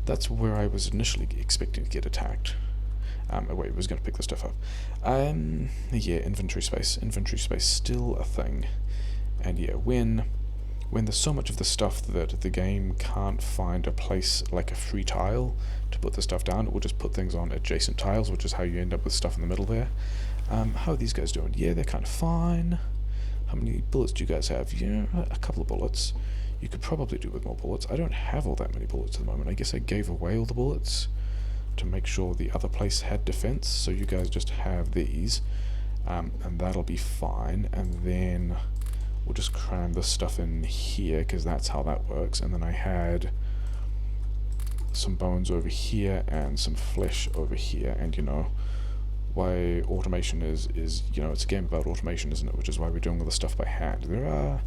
that's where I was initially expecting to get attacked. Oh wait, I was going to pick this stuff up. Yeah, inventory space still a thing. And yeah, when there's so much of the stuff that the game can't find a place like a free tile to put the stuff down, it will just put things on adjacent tiles, which is how you end up with stuff in the middle there. How are these guys doing? Yeah, they're kind of fine. How many bullets do you guys have? Yeah, a couple of bullets. You could probably do with more bullets. I don't have all that many bullets at the moment. I guess I gave away all the bullets to make sure the other place had defense, so you guys just have these, and that'll be fine. And then we'll just cram this stuff in here, because that's how that works. And then I had some bones over here and some flesh over here, and you know, why automation is you know, it's a game about automation, isn't it? Which is why we're doing all the stuff by hand. There are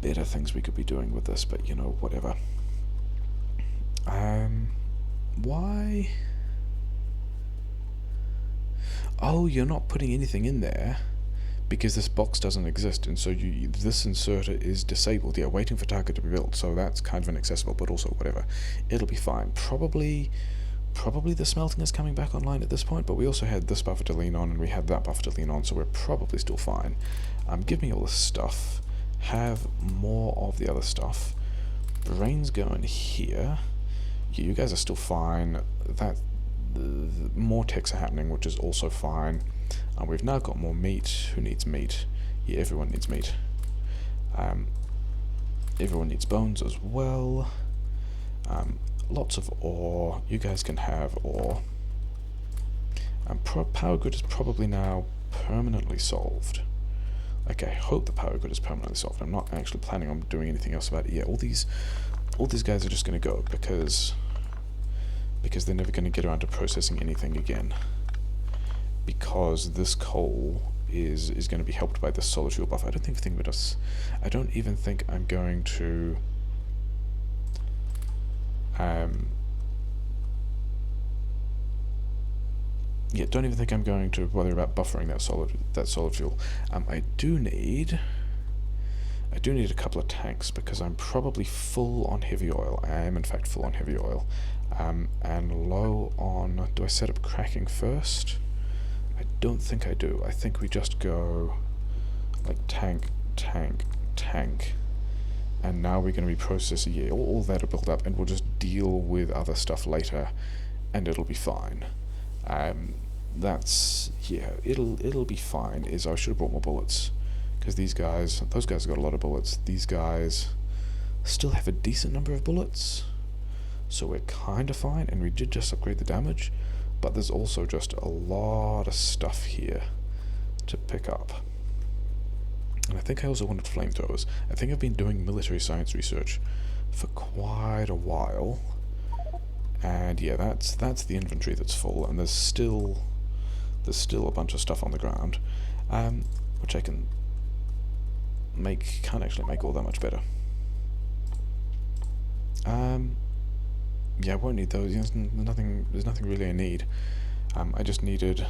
better things we could be doing with this, but you know, whatever. Why? Oh, you're not putting anything in there because this box doesn't exist, and so this inserter is disabled. Yeah, waiting for target to be built, so that's kind of inaccessible, but also whatever. It'll be fine. Probably the smelting is coming back online at this point, but we also had this buffer to lean on and we had that buffer to lean on, so we're probably still fine. Give me all this stuff. Have more of the other stuff. Brains going here. Yeah, you guys are still fine. More ticks are happening, which is also fine. We've now got more meat. Who needs meat? Yeah, everyone needs meat. Everyone needs bones as well. Lots of ore. You guys can have ore. Power grid is probably now permanently solved. Okay, hope the power grid is permanently solved. I'm not actually planning on doing anything else about it. Yeah, all these guys are just going to go because they're never going to get around to processing anything again. Because this coal is going to be helped by this solid fuel buffer. I don't even think I'm going to yeah, don't even think I'm going to bother about buffering that solid fuel. I do need a couple of tanks because I'm probably full on heavy oil. I am in fact full on heavy oil, and low on. Do I set up cracking first? I don't think I do. I think we just go like tank, tank, tank, and now we're going to be processing. Yeah, all that will build up, and we'll just deal with other stuff later, and it'll be fine. It'll be fine. I should have brought more bullets, because those guys have got a lot of bullets. These guys still have a decent number of bullets, so we're kind of fine. And we did just upgrade the damage, but there's also just a lot of stuff here to pick up. And I think I also wanted flamethrowers. I think I've been doing military science research for quite a while. And yeah, that's the inventory that's full, and there's still a bunch of stuff on the ground, which I can't actually make all that much better. Yeah, I won't need those. There's nothing really I need. I just needed.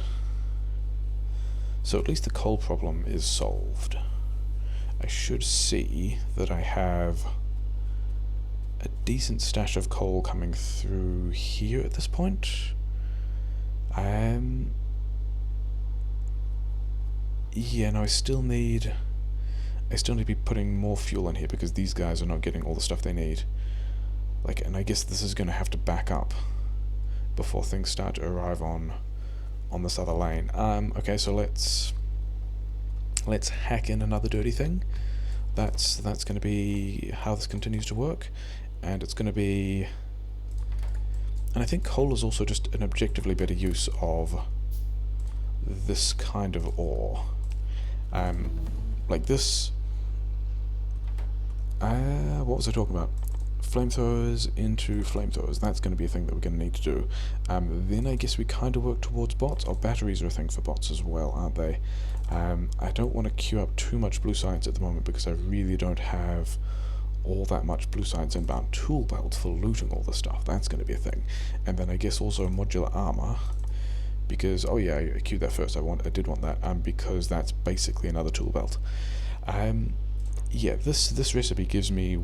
So at least the coal problem is solved. I should see that I have a decent stash of coal coming through here at this point. Yeah, no, I still need to be putting more fuel in here because these guys are not getting all the stuff they need. Like, and I guess this is going to have to back up before things start to arrive on this other lane. Okay, so let's hack in another dirty thing. That's going to be how this continues to work, and it's going to be. And I think coal is also just an objectively better use of this kind of ore. Like this. What was I talking about? Flamethrowers into flamethrowers. That's going to be a thing that we're going to need to do. Then I guess we kind of work towards bots. Oh, batteries are a thing for bots as well, aren't they? I don't want to queue up too much blue science at the moment because I really don't have all that much blue science inbound. Tool belts for looting all the stuff. That's going to be a thing. And then I guess also modular armor. Because, oh yeah, I queued that first. I did want that. Because that's basically another tool belt. Yeah, this recipe gives me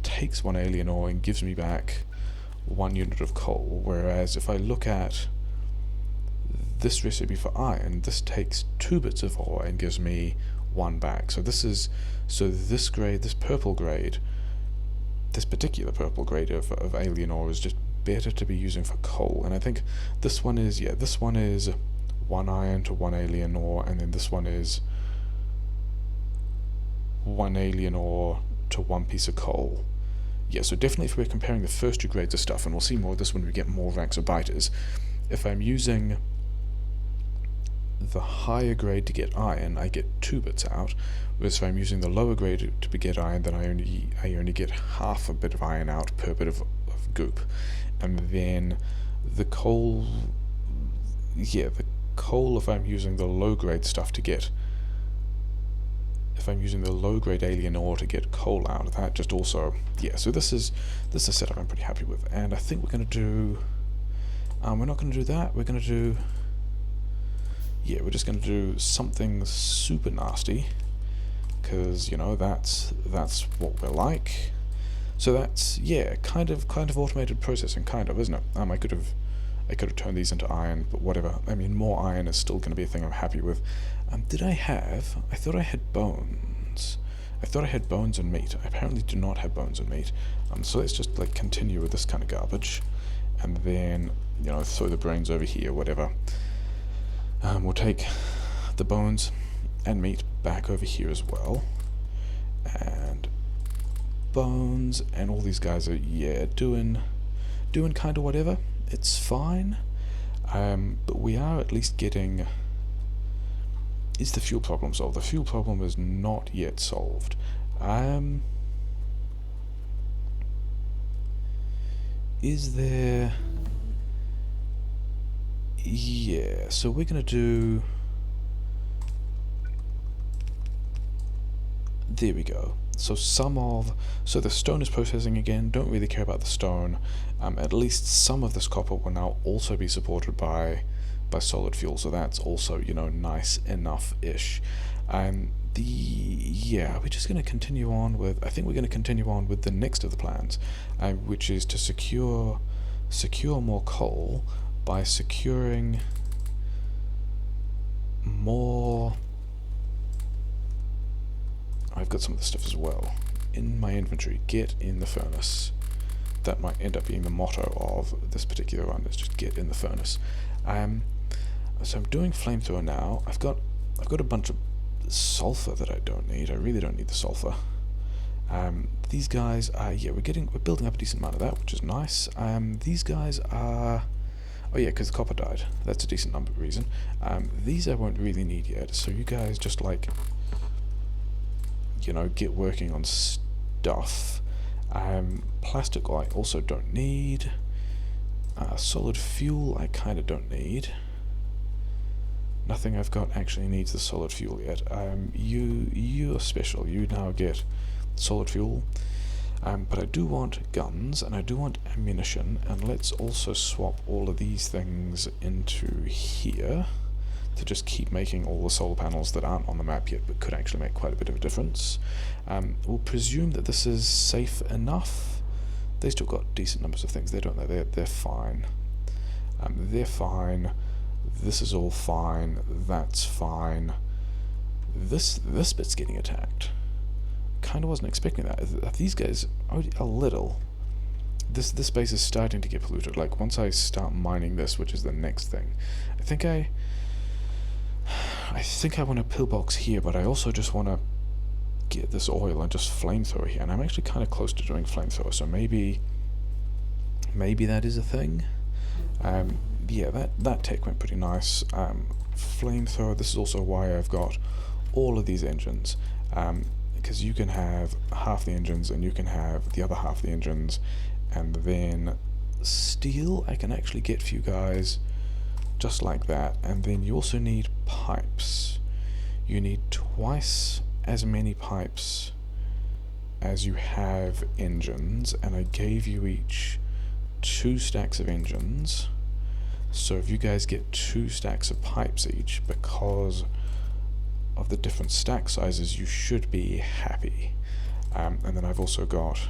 takes one alien ore and gives me back 1 unit of coal, whereas if I look at this recipe for iron, this takes 2 bits of ore and gives me one back. So this grade, this purple grade, this particular purple grade of alien ore is just better to be using for coal. And I think this one is, yeah, this one is 1 iron to 1 alien ore, and then this one is 1 alien ore to 1 piece of coal. Yeah, so definitely if we're comparing the first 2 grades of stuff, and we'll see more of this when we get more ranks of biters, if I'm using the higher grade to get iron, I get 2 bits out, whereas if I'm using the lower grade to get iron, then I only get half a bit of iron out per bit of goop. And then the coal, yeah, the coal, if I'm using the low grade stuff to get, if I'm using the low grade alien ore to get coal out of that, just also, yeah, so this is a setup I'm pretty happy with. And I think we're going to do, we're not going to do that, we're going to do, yeah, we're just going to do something super nasty, because, you know, that's what we're like. So that's, yeah, kind of automated processing, kind of, isn't it? I could have turned these into iron, but whatever. I mean, more iron is still going to be a thing I'm happy with. I thought I had bones. I thought I had bones and meat. I apparently do not have bones and meat. So let's just, like, continue with this kind of garbage. And then, you know, throw the brains over here, whatever. We'll take the bones and meat back over here as well. And bones, and all these guys are, yeah, doing kind of whatever. It's fine. But we are at least getting... Is the fuel problem solved? The fuel problem is not yet solved. Is there... Yeah, so we're going to do... There we go. So so the stone is processing again, don't really care about the stone. At least some of this copper will now also be supported by solid fuel, so that's also, you know, nice enough-ish. Yeah, we're just going to continue on with, I think we're going to continue on with the next of the plans, which is to secure more coal by securing more... I've got some of this stuff as well in my inventory. Get in the furnace. That might end up being the motto of this particular run, is just get in the furnace. So I'm doing flamethrower now. I've got a bunch of sulfur that I don't need. I really don't need the sulfur. These guys are, yeah, we're building up a decent amount of that, which is nice. These guys are, oh yeah, because the copper died. That's a decent number reason. These I won't really need yet. So you guys just, like, you know, get working on stuff. Plastic I also don't need. Solid fuel I kind of don't need. Nothing I've got actually needs the solid fuel yet. You're special. You now get solid fuel. But I do want guns, and I do want ammunition, and let's also swap all of these things into here to just keep making all the solar panels that aren't on the map yet, but could actually make quite a bit of a difference. We'll presume that this is safe enough. They still got decent numbers of things. They don't know. They're fine. They're fine. This is all fine. That's fine. This bit's getting attacked. Kind of wasn't expecting that. These guys are a little. This base is starting to get polluted. Like, once I start mining this, which is the next thing, I think I want a pillbox here, but I also just want to get this oil and just flamethrower here. And I'm actually kind of close to doing flamethrower, so maybe that is a thing. Yeah, that tech went pretty nice. Flamethrower. This is also why I've got all of these engines. Because you can have half the engines and you can have the other half of the engines, and then steel I can actually get for you guys just like that. And then you also need pipes. You need twice as many pipes as you have engines, and I gave you each 2 stacks of engines. So if you guys get 2 stacks of pipes each, because of the different stack sizes, you should be happy. And then I've also got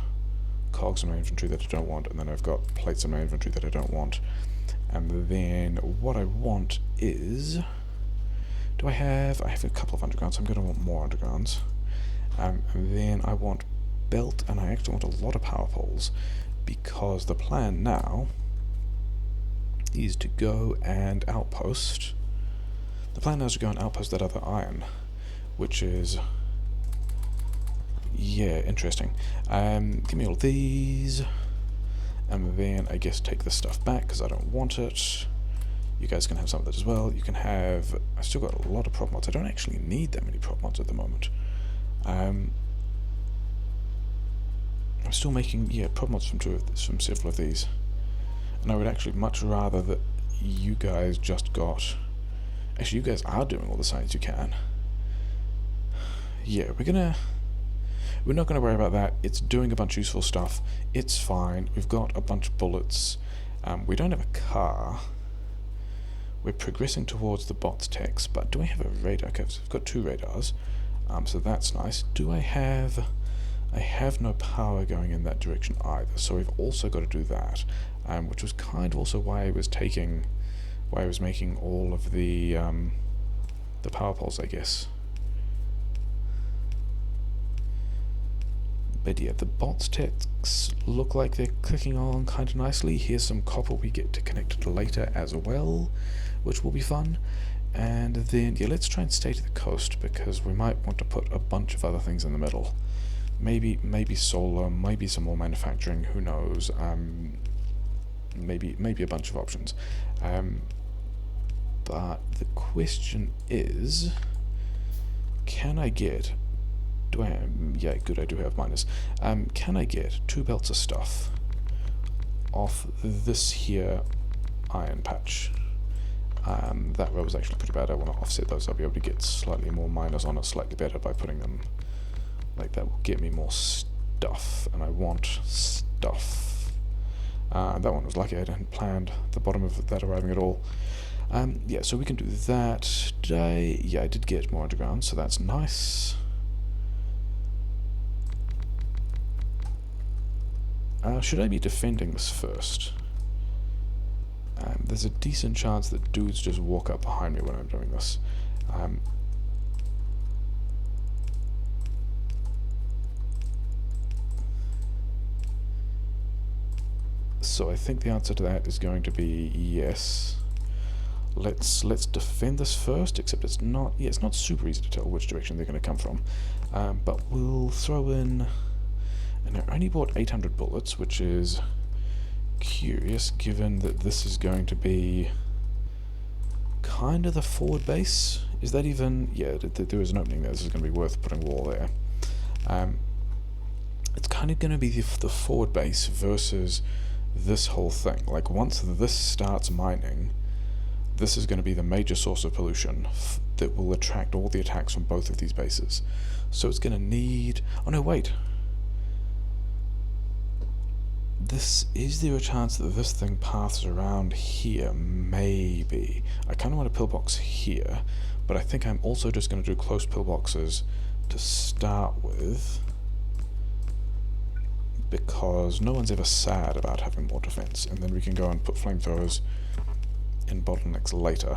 cogs in my inventory that I don't want, and then I've got plates in my inventory that I don't want. And then what I want is I have a couple of undergrounds, so I'm going to want more undergrounds. And then I want belt, and I actually want a lot of power poles, because the plan now is to go and outpost. The plan now is to go and outpost that other iron, which is, yeah, interesting. Give me all these, and then I guess take this stuff back because I don't want it. You guys can have some of that as well. You can have, I've still got a lot of prop mods. I don't actually need that many prop mods at the moment. I'm still making, yeah, prop mods from several of these. And I would actually much rather that you guys just got, actually you guys are doing all the science you can. Yeah, we're not gonna worry about that. It's doing a bunch of useful stuff. It's fine. We've got a bunch of bullets. We don't have a car. We're progressing towards the bots techs, but do I have a radar? Okay, so I've got 2 radars, so that's nice. Do I have... I have no power going in that direction either, so we've also got to do that, which was kind of also why I was making all of the power poles, I guess. But yeah, the bots techs look like they're clicking along kind of nicely. Here's some copper we get to connect later as well, which will be fun. And then, yeah, let's try and stay to the coast, because we might want to put a bunch of other things in the middle. Maybe solar, maybe some more manufacturing, who knows. Maybe a bunch of options. But the question is, can I get... yeah, good, I do have miners. Can I get 2 belts of stuff off this here iron patch? That row was actually pretty bad. I want to offset those. I'll be able to get slightly more miners on it slightly better by putting them like that. Will get me more stuff, and I want stuff. That one was lucky I hadn't planned the bottom of that arriving at all. Yeah, so we can do that. Yeah, I did get more underground, so that's nice. Should I be defending this first? There's a decent chance that dudes just walk up behind me when I'm doing this. So I think the answer to that is going to be yes. Let's defend this first, except it's not, yeah, it's not super easy to tell which direction they're going to come from. But we'll throw in, and I only bought 800 bullets, which is curious, given that this is going to be kind of the forward base. Is that even... yeah, there is an opening there. This is going to be worth putting wall there. It's kind of going to be the forward base versus this whole thing. Like, once this starts mining, this is going to be the major source of pollution that will attract all the attacks from both of these bases. So it's going to need... oh no, wait. Is there a chance that this thing paths around here? Maybe. I kind of want a pillbox here, but I think I'm also just going to do close pillboxes to start with, because no one's ever sad about having more defense, and then we can go and put flamethrowers in bottlenecks later.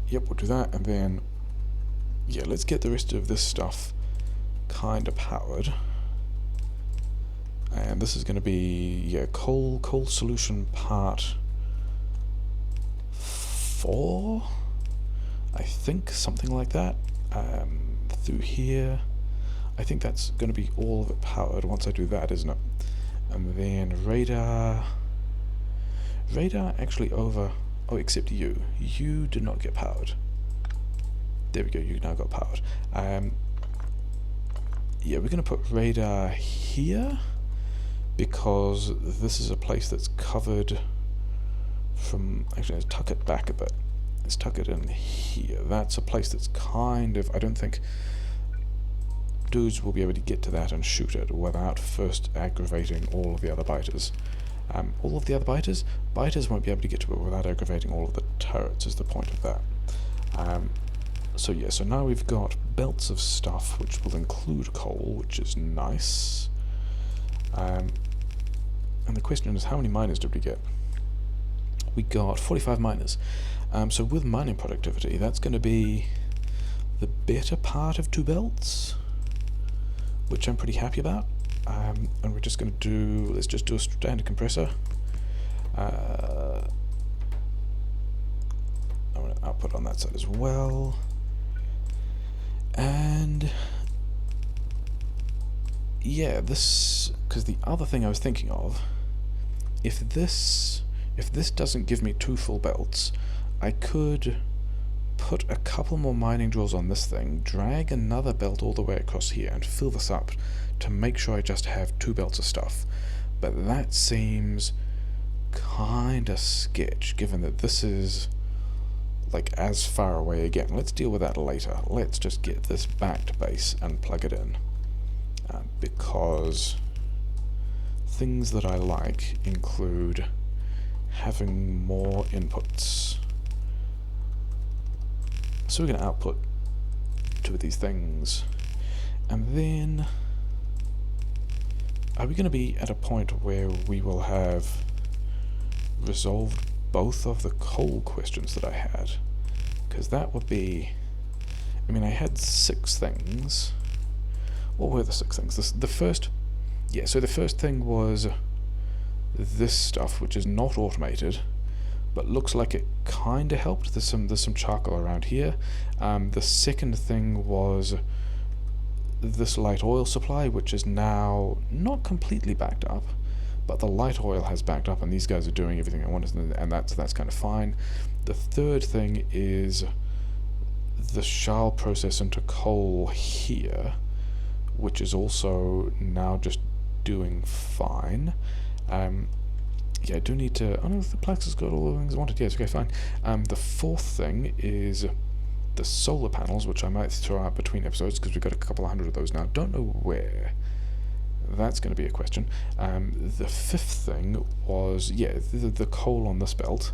Yep, we'll do that, and then, yeah, let's get the rest of this stuff kind of powered. And this is going to be, yeah, coal solution part 4, I think, something like that. Through here, I think that's going to be all of it powered once I do that, isn't it? And then radar actually over, oh, except you did not get powered. There we go, you now got powered. Yeah, we're going to put radar here, because this is a place that's covered from... actually, let's tuck it back a bit. Let's tuck it in here. That's a place that's kind of... I don't think dudes will be able to get to that and shoot it without first aggravating all of the other biters. All of the other biters won't be able to get to it without aggravating all of the turrets, is the point of that. So yeah, so now we've got belts of stuff, which will include coal, which is nice. And the question is, how many miners did we get? we got 45 miners. So with mining productivity, that's going to be the better part of 2 belts, which I'm pretty happy about. And we're just going to do, let's just do a standard compressor. I'm going to output on that side as well. And yeah, this, because the other thing I was thinking of, if this doesn't give me 2 full belts, I could put a couple more mining drills on this thing, drag another belt all the way across here, and fill this up to make sure I just have 2 belts of stuff. But that seems kinda sketch, given that this is like as far away again. Let's deal with that later. Let's just get this back to base and plug it in. Because things that I like include having more inputs. So we're going to output 2 of these things, and then are we going to be at a point where we will have resolved both of the coal questions that I had? Because that would be, I mean, I had 6 things. What were the 6 things? The first, yeah, so the first thing was this stuff, which is not automated, but looks like it kind of helped. There's some charcoal around here. The second thing was this light oil supply, which is now not completely backed up, but the light oil has backed up, and these guys are doing everything I wanted, and that's kind of fine. The third thing is the Schall process into coal here, which is also now just doing fine. Yeah, I do need to... Oh no, the Plex has got all the things I wanted. Yes, okay, fine. The fourth thing is the solar panels, which I might throw out between episodes, because we've got a couple of hundred of those now. Don't know where. That's going to be a question. The fifth thing was, yeah, the coal on this belt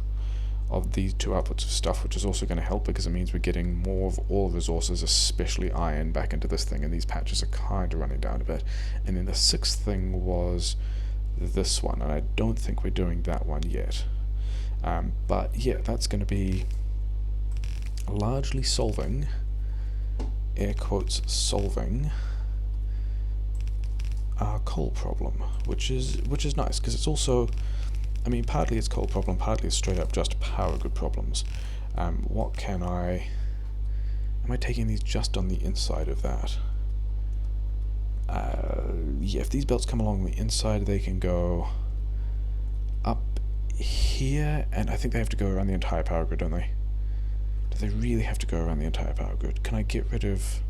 of these 2 outputs of stuff, which is also going to help, because it means we're getting more of all resources, especially iron, back into this thing, and these patches are kind of running down a bit. And then the 6th thing was this one, and I don't think we're doing that one yet. But yeah, that's going to be largely solving, air quotes, solving our coal problem, which is nice, because it's also, I mean, partly it's coal problem, partly it's straight up just power grid problems. What can I... Am I taking these just on the inside of that? Yeah, if these belts come along the inside, they can go up here, and I think they have to go around the entire power grid, don't they? Do they really have to go around the entire power grid? Can I get rid of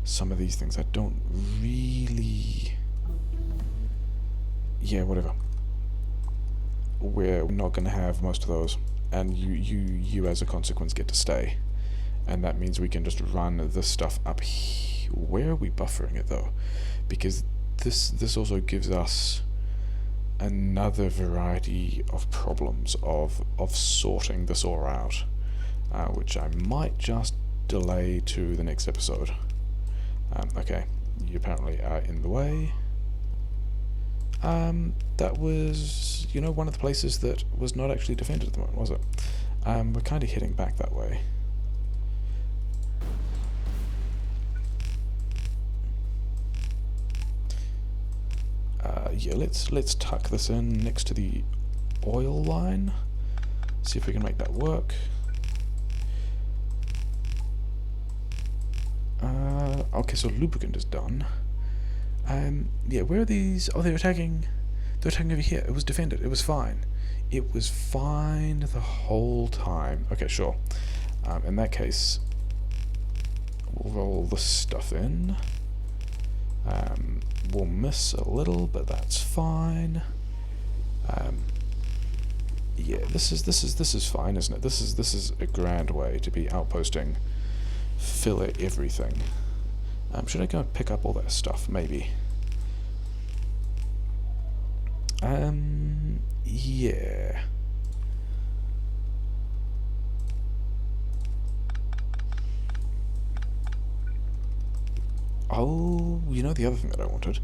some of these things? I don't really... Yeah, whatever. We're not going to have most of those, and you as a consequence get to stay. And that means we can just run this stuff up here. Where are we buffering it though? Because this also gives us another variety of problems of sorting this ore out, which I might just delay to the next episode. Okay, you apparently are in the way. That was, you know, one of the places that was not actually defended at the moment, was it? We're kind of heading back that way. Yeah, let's tuck this in next to the oil line. See if we can make that work. Okay, so lubricant is done. Yeah, where are these? Oh, they're attacking over here. It was defended. It was fine. It was fine the whole time. Okay, sure. In that case, we'll roll this stuff in. We'll miss a little, but that's fine. Yeah, this is fine, isn't it? This is a grand way to be outposting filler everything. Should I go and pick up all that stuff? Maybe. Yeah. Oh, you know the other thing that I wanted?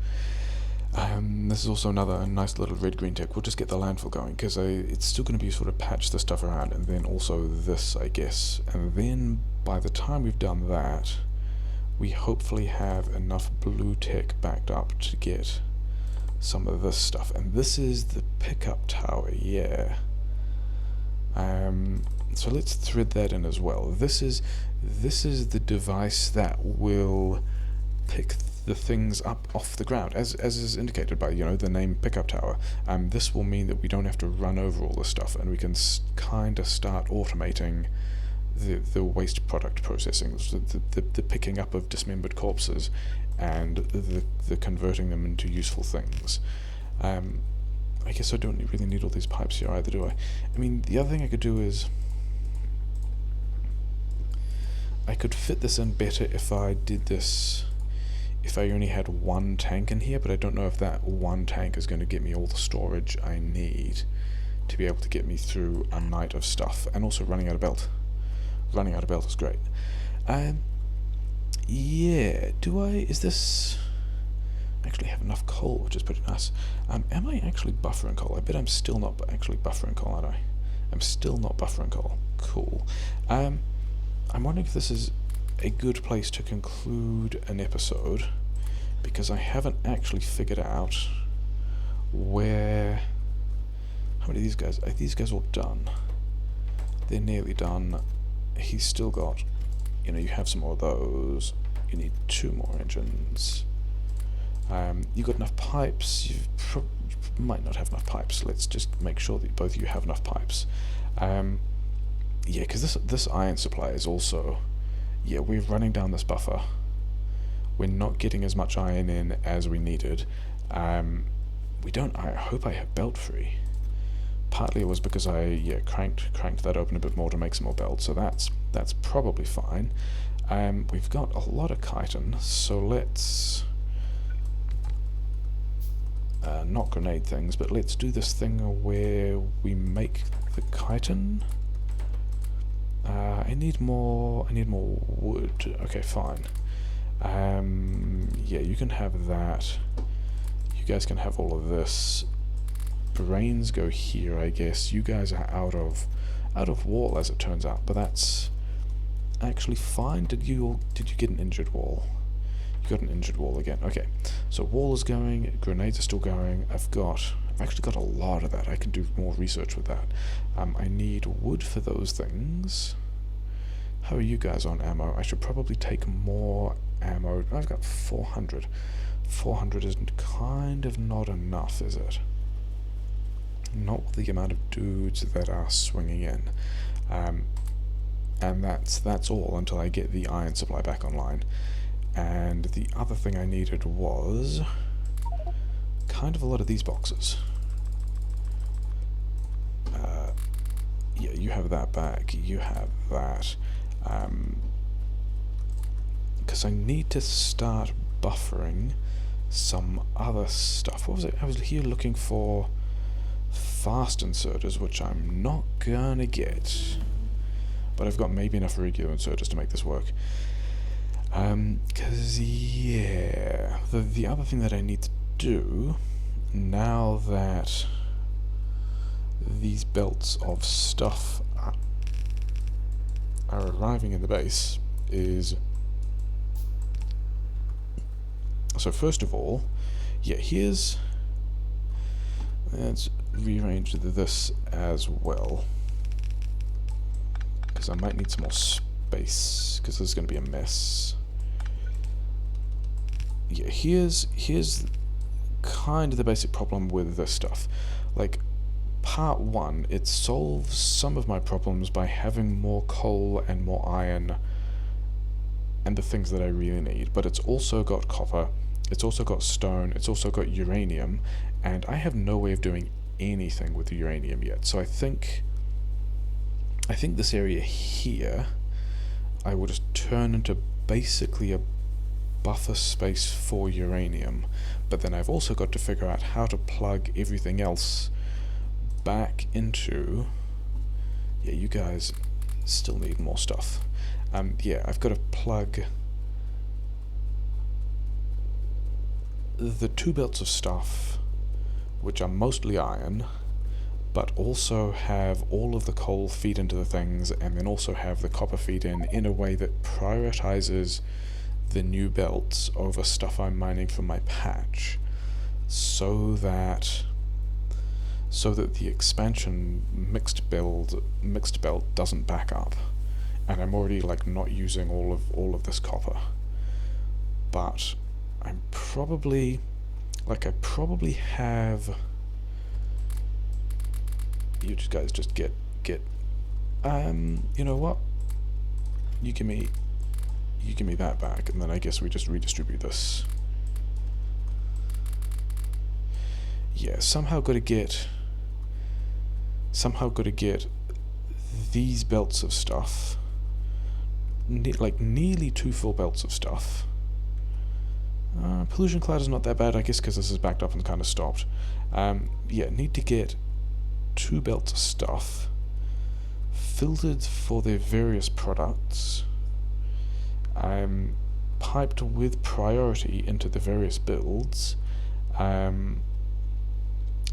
This is also another nice little red-green tech. We'll just get the landfill going, because it's still going to be sort of patch the stuff around, and then also this, I guess. And then, by the time we've done that, we hopefully have enough blue tech backed up to get some of this stuff. And this is the pickup tower, yeah. So let's thread that in as well. This is the device that will pick the things up off the ground, as is indicated by, you know, the name pickup tower. This will mean that we don't have to run over all this stuff, and we can kind of start automating the waste product processing, the picking up of dismembered corpses, and the converting them into useful things. I guess I don't really need all these pipes here either, do I? I mean, the other thing I could do is I could fit this in better if I did this, if I only had one tank in here, but I don't know if that one tank is going to get me all the storage I need to be able to get me through a night of stuff. And also running out of belt. Running out of belt is great. Yeah, is this... I actually have enough coal, which is pretty nice. Am I actually buffering coal? I bet I'm still not actually buffering coal, aren't I? I'm still not buffering coal. Cool. I'm wondering if this is a good place to conclude an episode, because I haven't actually figured out where... How many of these guys? Are these guys all done? They're nearly done. He's still got... You know, you have some more of those. You need 2 more engines. You've got enough pipes. You might not have enough pipes. Let's just make sure that both of you have enough pipes. Yeah, because this iron supply is also... Yeah, we're running down this buffer. We're not getting as much iron in as we needed. We don't... I hope I have belt free. Partly it was because I cranked that open a bit more to make some more belt, so that's probably fine. We've got a lot of chitin, so let's... not grenade things, but let's do this thing where we make the chitin. I need more wood. Okay, fine. Yeah, you can have that. You guys can have all of this. Brains go here, I guess. You guys are out of wall, as it turns out, but that's actually fine. Did you get an injured wall? You got an injured wall again. Okay, so wall is going. Grenades are still going. I've actually got a lot of that. I can do more research with that. I need wood for those things. How are you guys on ammo? I should probably take more ammo. I've got 400. 400 isn't kind of not enough, is it? Not with the amount of dudes that are swinging in. And that's all until I get the iron supply back online. And the other thing I needed was kind of a lot of these boxes. Yeah, you have that back. You have that. Because I need to start buffering some other stuff. What was it? I was here looking for fast inserters, which I'm not gonna get. But I've got maybe enough regular inserters to make this work. Because, yeah, the other thing that I need to do, now that these belts of stuff are arriving in the base, is... So first of all, yeah, let's rearrange this as well, because I might need some more space, because this is going to be a mess. Yeah, here's kind of the basic problem with this stuff. Like, part 1, it solves some of my problems by having more coal and more iron and the things that I really need, but it's also got copper, it's also got stone, it's also got uranium, and I have no way of doing anything with the uranium yet. So I think this area here I will just turn into basically a buffer space for uranium, but then I've also got to figure out how to plug everything else back into... Yeah, you guys still need more stuff. Yeah, I've got to plug the 2 belts of stuff, which are mostly iron, but also have all of the coal feed into the things, and then also have the copper feed in a way that prioritizes the new belts over stuff I'm mining from my patch, so that the expansion mixed belt doesn't back up, and I'm already like not using all of this copper. But I probably have. You guys just get. You know what? You give me that back, and then I guess we just redistribute this. Yeah, somehow got to get these belts of stuff, like nearly 2 full belts of stuff. Pollution cloud is not that bad, I guess, because this is backed up and kind of stopped. Yeah, need to get 2 belts of stuff filtered for their various products, piped with priority into the various builds.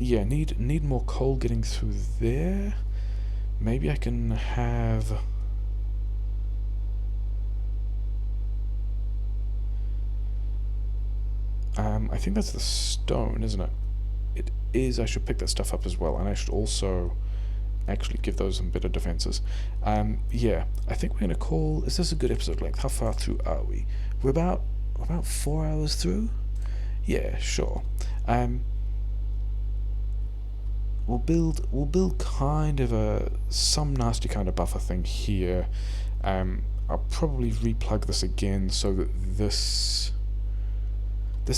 Yeah, need more coal getting through there. Maybe I can have. I think that's the stone, isn't it? It is. I should pick that stuff up as well, and I should also actually give those some better defenses. Yeah, I think we're gonna call. Is this a good episode length? How far through are we? We're about 4 hours through. Yeah, sure. We'll build kind of some nasty kind of buffer thing here. I'll probably replug this again so that this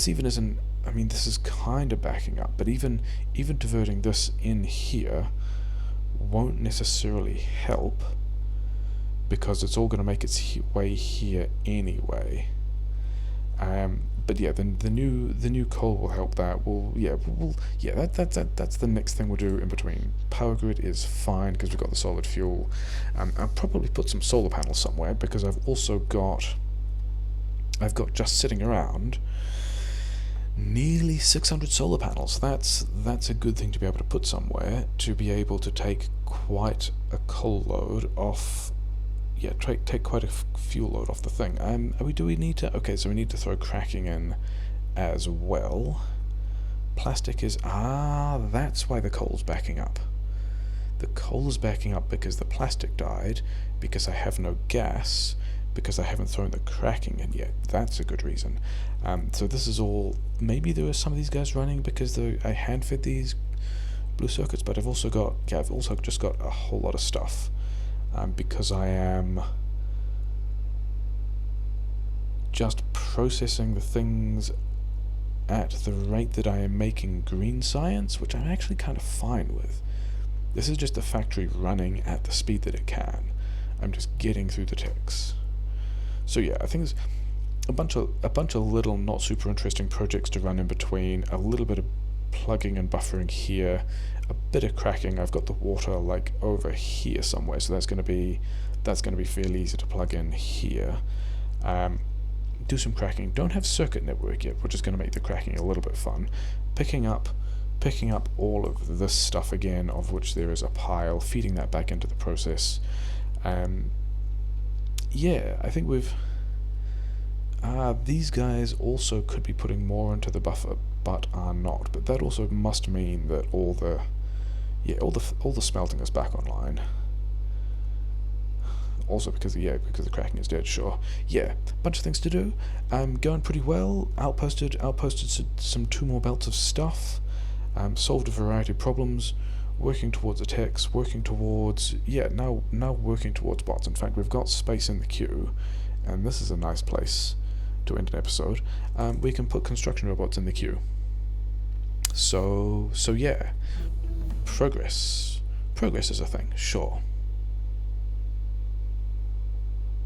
even isn't. I mean, this is kind of backing up, but even diverting this in here won't necessarily help, because it's all going to make its way here anyway. But yeah, the new coal will help that. That's the next thing we'll do in between. Power grid is fine because we've got the solid fuel. I'll probably put some solar panels somewhere, because I've got just sitting around nearly 600 solar panels. That's a good thing to be able to put somewhere, to be able to take quite a coal load off. Yeah, take quite a fuel load off the thing. Do we need to? Okay, so we need to throw cracking in as well. Plastic is that's why the coal's backing up. The coal is backing up because the plastic died, because I have no gas, because I haven't thrown the cracking in yet. That's a good reason. So this is all. Maybe there are some of these guys running because I hand fed these blue circuits, but I've also just got a whole lot of stuff. Because I am just processing the things at the rate that I am making green science, which I'm actually kind of fine with. This is just the factory running at the speed that it can. I'm just getting through the ticks. So yeah, I think there's a bunch of little not super interesting projects to run in between, a little bit of plugging and buffering here, a bit of cracking. I've got the water like over here somewhere, so that's going to be fairly easy to plug in here. Do some cracking. Don't have circuit network yet, which is going to make the cracking a little bit fun. Picking up all of this stuff again, of which there is a pile, feeding that back into the process. Yeah, I think we've. These guys also could be putting more into the buffer, but are not. But that also must mean that all the smelting is back online. Also because the cracking is dead. Sure. Yeah, bunch of things to do. Going pretty well. Outposted some 2 more belts of stuff. Solved a variety of problems. Working towards attacks. Working towards now working towards bots. In fact, we've got space in the queue, and this is a nice place to end an episode. We can put construction robots in the queue. So yeah, progress is a thing, sure.